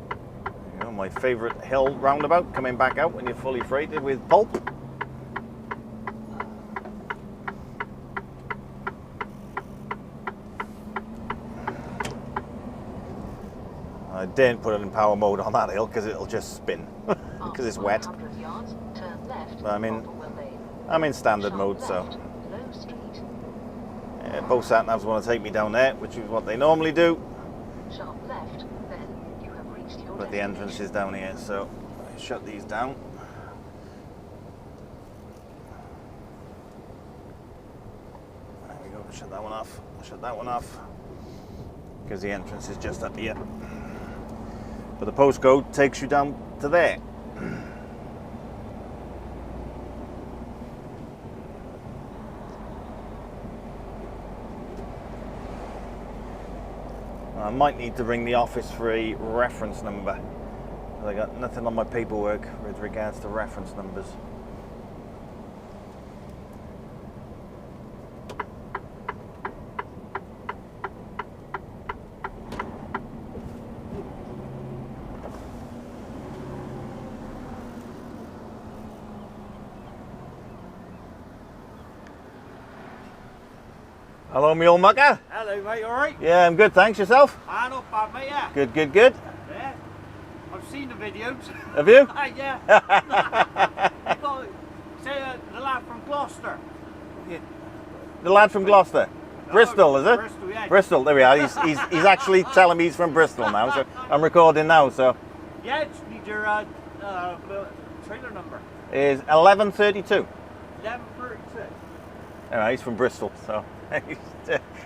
You know, my favourite hill roundabout, coming back out when you're fully freighted with pulp. I didn't put it in power mode on that hill because it'll just spin because it's wet. Yards, turn left, But I'm in standard mode, so yeah, both sat navs want to take me down there, which is what they normally do. Sharp left, then you have reached your But the entrance is down here, so I shut these down. There we go. Shut that one off. Shut that one off because the entrance is just up here. But the postcode takes you down to there. I might need to ring the office for a reference number. I got nothing on my paperwork with regards to reference numbers. Hello, me old mucker. Hello, mate, alright? Yeah, I'm good, thanks. Yourself? Ah, not bad, mate, yeah. Good, good, good. Yeah. I've seen the videos. Have you? Yeah. You got, say, the lad from Gloucester. The lad from Gloucester. Bristol, is it? Bristol, yeah. Bristol, there we are. He's actually telling me he's from Bristol now, so I'm recording now, so. Yeah, just need your trailer number. Is 1132. 1136. Anyway, he's from Bristol, so he's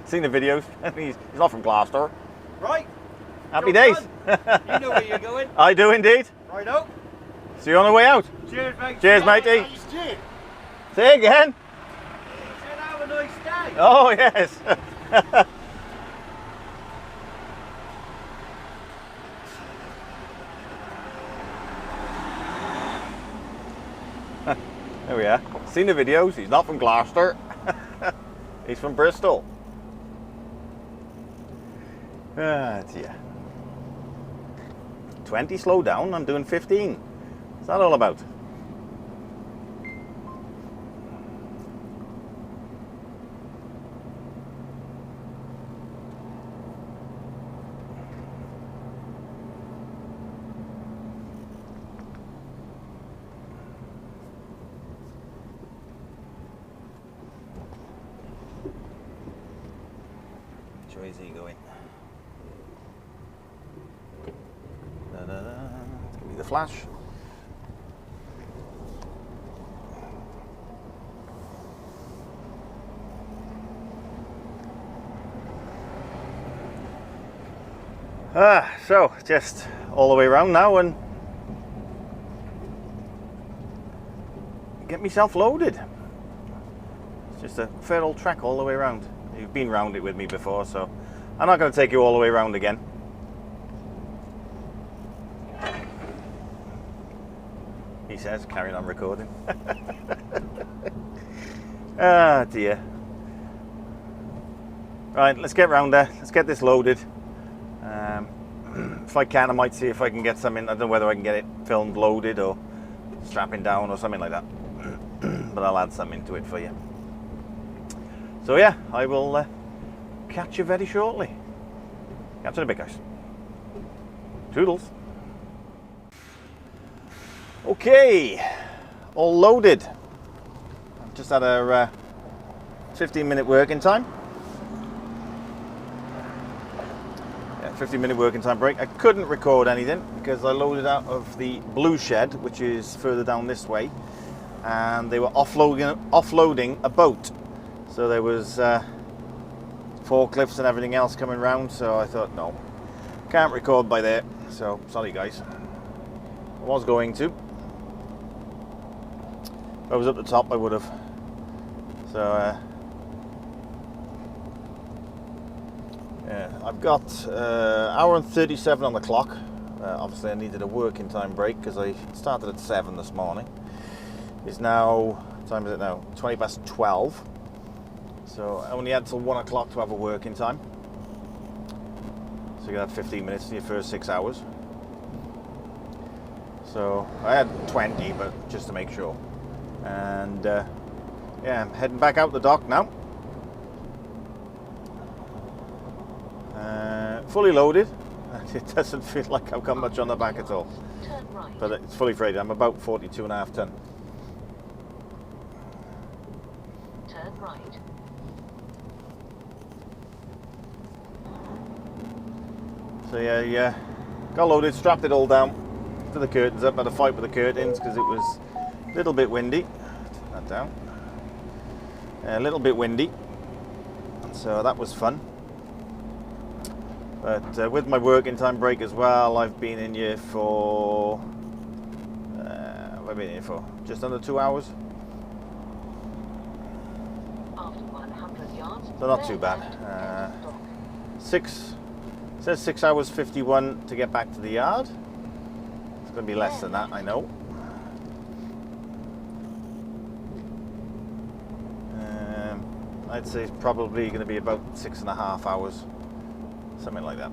seen the videos. He's not from Gloucester. Right. Happy Job days. done. You know where you're going. I do indeed. Right out. See you on the way out. Cheers, mate. Cheers, matey. Cheers. Say again. Said have a nice day. Oh, yes. There we are. Seen the videos. He's not from Gloucester. He's from Bristol. Ah, dear. 20, slow down. I'm doing 15. What's that all about? Where's he going? Da-da-da. Give me the flash. So just all the way around now and get myself loaded. It's just a fair old track all the way around. You've been round it with me before, so I'm not going to take you all the way around again. He says, carrying on recording. Ah dear. Right, let's get round there. Let's get this loaded. If I can, I might see if I can get something. I don't know whether I can get it filmed loaded or strapping down or something like that. But I'll add something to it for you. So yeah, I will catch you very shortly. Catch you in a bit, guys. Toodles. Okay, all loaded. I've just had a 15-minute working time. 15-minute working time break. I couldn't record anything because I loaded out of the blue shed, which is further down this way, and they were offloading a boat. So there was forklifts and everything else coming round, so I thought, no, can't record by there, so sorry guys. I was going to. If I was up the top, I would have. So yeah, I've got hour and 37 on the clock. Obviously I needed a working time break because I started at 7 this morning. It's now, what time is it now? 20 past 12. So I only had till 1 o'clock to have a working time. So you got 15 minutes in your first 6 hours. So I had 20, but just to make sure. And yeah, I'm heading back out the dock now. Fully loaded. It doesn't feel like I've got much on the back at all. Turn right. But it's fully freighted. I'm about 42.5 ton. Turn right. So yeah, got loaded, strapped it all down to the curtains up. Had a fight with the curtains because it was a little bit windy. Turn that down. A little bit windy. So that was fun. But with my working time break as well, I've been in here for, what have I been here for? Just under 2 hours. After 100 yards. So not too bad. It says 6 hours 51 to get back to the yard. It's going to be less than that, I know. I'd say it's probably going to be about 6.5 hours. Something like that.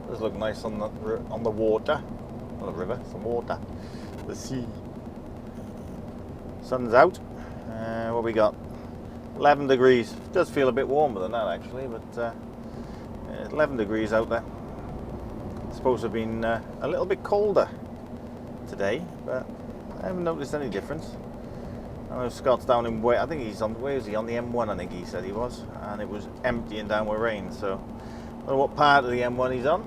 Does look nice on the water. Not the river, it's the water. The sea. Sun's out. What we got? 11 degrees. It does feel a bit warmer than that actually, but 11 degrees out there. It's supposed to have been a little bit colder today, but I haven't noticed any difference. I know Scott's down in I think he's on, where is he? On the M1 I think he said he was, and it was emptying down with rain, so I don't know what part of the M1 he's on.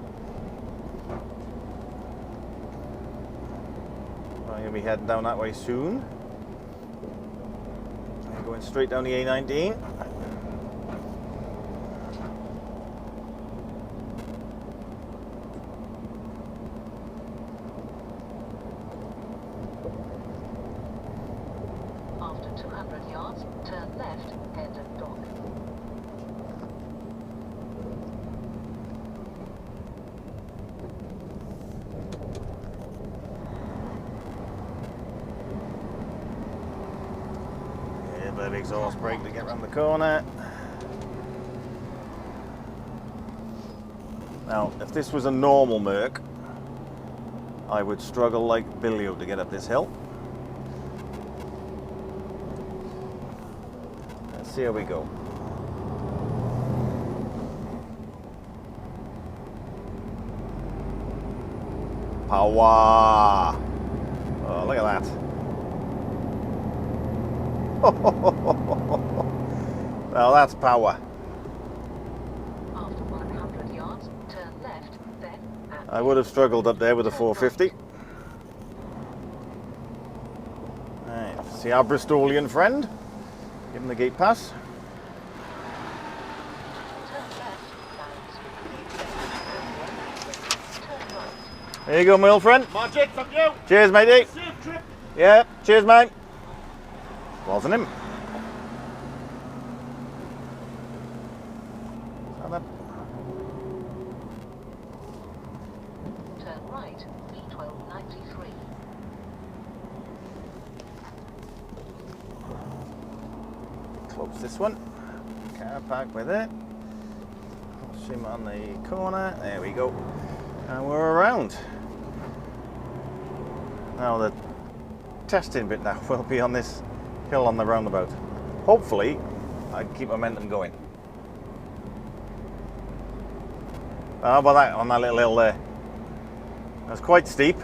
I'm going to be heading down that way soon. Going straight down the A19. After 200 yards, turn left, head and dock. Bit of exhaust brake to get around the corner. Now, if this was a normal Merc, I would struggle like Billio to get up this hill. see how we go. Power! Oh, look at that. Well, that's power. After 100 yards, turn left, then at I would have struggled up there with a 450. Right, see our Bristolian friend. Give him the gate pass. turn left, bounds. Turn right. There you go, my old friend. Magic from you. Cheers, matey. Safe trip. Yeah, cheers, mate. Wasn't him. Turn right, B1293. Close this one. Car park by there. Shim on the corner. There we go. And we're around. Now the testing bit now will be on this hill on the roundabout. Hopefully I can keep momentum going. How about that on that little hill there? That's quite steep.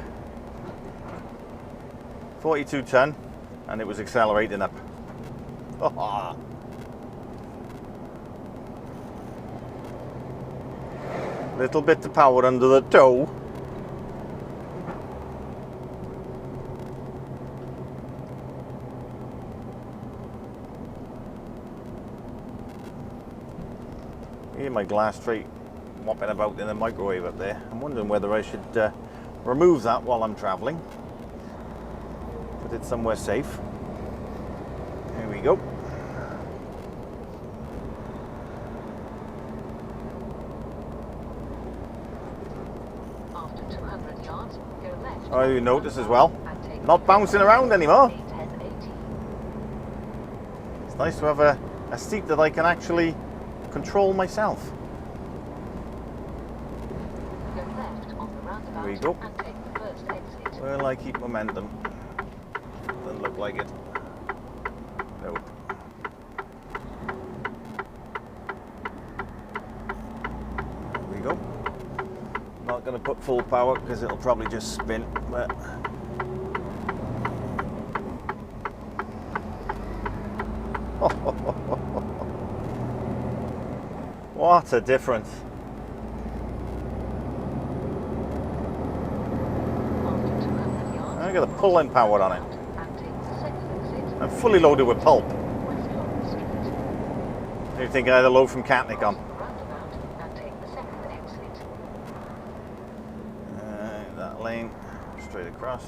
42 ton and it was accelerating up. Little bit of power under the toe. Hear my glass tray mopping about in the microwave up there. I'm wondering whether I should remove that while I'm travelling. Put it somewhere safe. Here we go. After 200 yards, go left. Oh, you notice as well, and take not bouncing around anymore. A1080. It's nice to have a seat that I can actually control myself. Go left on the roundabout There we go. and take the first exit. Will I keep momentum? Doesn't look like it. Nope. There we go. Not going to put full power because it'll probably just spin, but what a difference. After 200 yards, I got a pulling power on it. and take the second exit. I'm fully loaded with pulp. West Lorry Street. You're thinking I had a load from Catnick on. Roundabout and take the second exit. That lane, straight across.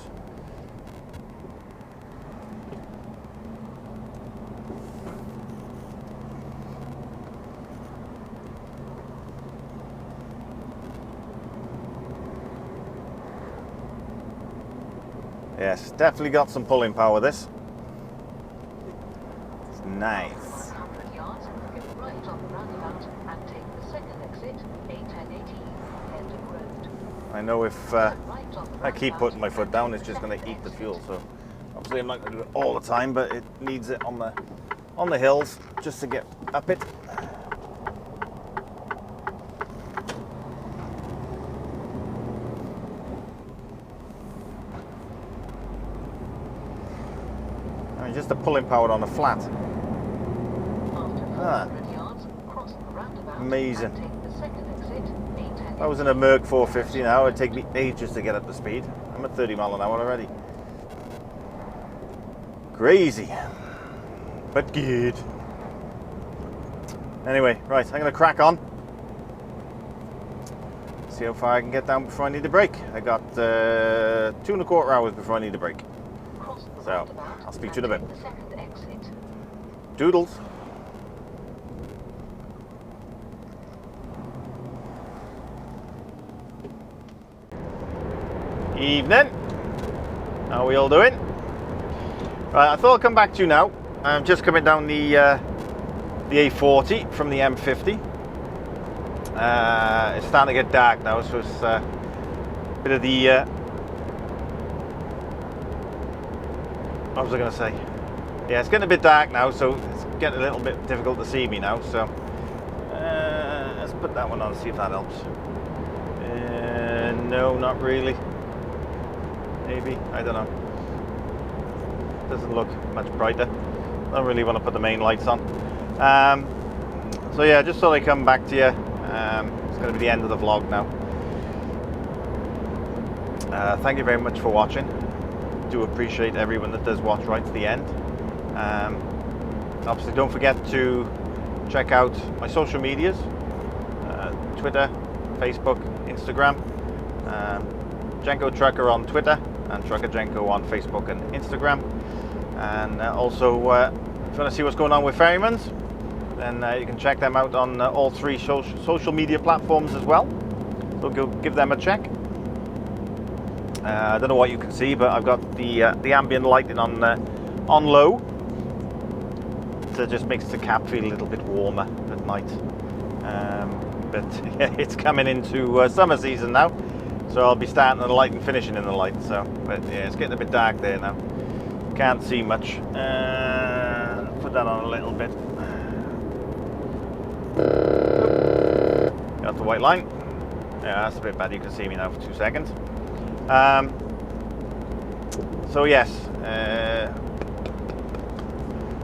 Yes, definitely got some pulling power this. It's nice. 100 yards, go right on the roundabout and take the second exit, A1080, Handbook Road. I know if Right on the I keep roundabout putting my foot and down, take it's just the going to second eat the exit. fuel. So obviously I'm not going to do it all the time, but it needs it on the hills just to get up it. I mean, just the pulling power on the flat. After 400 yards, cross the roundabout Amazing. and take the second exit, A1080. If I was in a Merc 450 now, it'd take me ages to get up to speed. I'm at 30 mile an hour already. Crazy, but good. Anyway, right, I'm gonna crack on. See how far I can get down before I need to brake. I got 2¼ hours before I need to brake. Cross the So, roundabout I'll speak to you in a and bit. take the second exit. Doodles. Evening. How are we all doing? Right, I thought I'd come back to you now. I'm just coming down the A40 from the M50. It's starting to get dark now, so it's a bit of the what was I going to say? yeah, it's getting a bit dark now, so it's getting a little bit difficult to see me now. So let's put that one on, see if that helps. No, not really. Maybe, I don't know. Doesn't look much brighter. Don't really want to put the main lights on. So yeah, just thought I'd come back to you. It's going to be the end of the vlog now. Thank you very much for watching. Do appreciate everyone that does watch right to the end. Obviously, don't forget to check out my social medias: Twitter, Facebook, Instagram. Jenko Trucker on Twitter and Trucker Jenko on Facebook and Instagram. And also, if you want to see what's going on with Ferryman's, then you can check them out on all 3 social media platforms as well. So go give them a check. I don't know what you can see, but I've got the ambient lighting on low, so it just makes the cab feel a little bit warmer at night. But yeah, it's coming into summer season now, so I'll be starting in the light and finishing in the light. So, but yeah, it's getting a bit dark there now. Can't see much. Put that on a little bit. Got the white line. Yeah, that's a bit bad. You can see me now for 2 seconds. So yes, I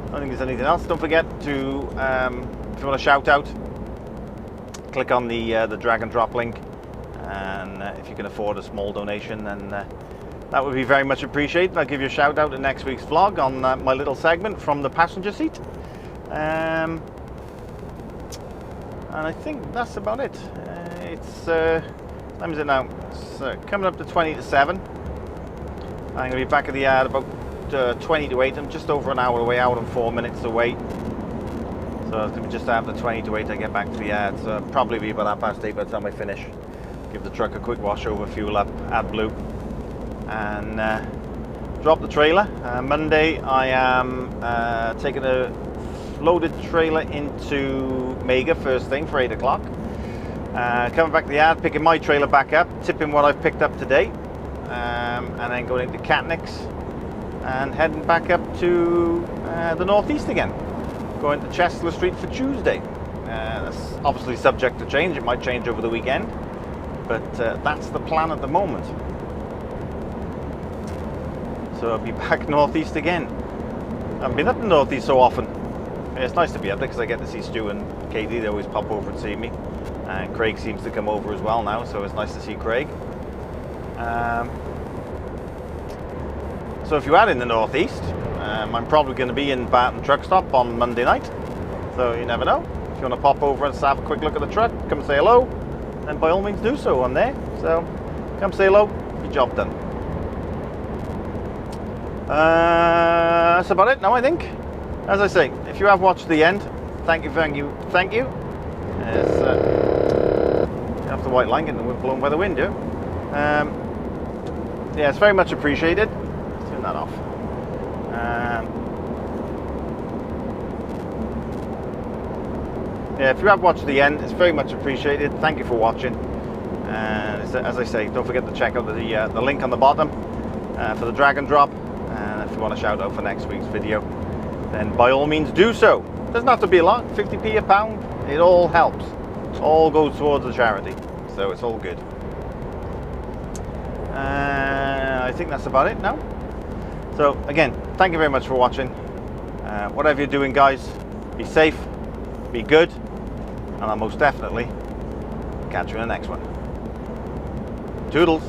don't think there's anything else. Don't forget to, if you want to shout out, click on the drag and drop link, and if you can afford a small donation, then that would be very much appreciated. I'll give you a shout out in next week's vlog on my little segment from the passenger seat. And I think that's about it. It's what time is it now? It's coming up to 20 to 7. I'm going to be back at the yard about 20 to 8. I'm just over an hour away, hour and 4 minutes away. So it's going to be just after 20 to 8 I get back to the yard. So it'll probably be about 8:30 by the time I finish. Give the truck a quick wash over, fuel up, add blue, and drop the trailer. Monday I am taking a loaded trailer into Mega first thing for 8 o'clock. Coming back to the yard, picking my trailer back up, tipping what I've picked up today, and then going into Catnick's and heading back up to the northeast again, going to Chester Street for Tuesday. That's obviously subject to change. It might change over the weekend, but that's the plan at the moment. So I'll be back northeast again. I haven't been up the northeast so often. It's nice to be up there because I get to see Stu and Katie. They always pop over and see me. And Craig seems to come over as well now, so it's nice to see Craig. So if you are in the northeast, I'm probably going to be in Barton Truck Stop on Monday night. So you never know. If you want to pop over and just have a quick look at the truck, come say hello, then by all means do so. I'm there. So come say hello, your job done. That's about it now, I think. As I say, if you have watched the end, thank you. You have the white line getting blown by the wind, yeah? Yeah, it's very much appreciated. Let's turn that off. Yeah, if you have watched the end, it's very much appreciated. Thank you for watching. And as I say, don't forget to check out the link on the bottom for the drag and drop. And if you want to shout out for next week's video, then by all means do so. Doesn't have to be a lot, 50p a pound, it all helps. It all goes towards the charity, so it's all good. I think that's about it now. So again, thank you very much for watching. Whatever you're doing, guys, be safe, be good, and I'll most definitely catch you in the next one. Toodles.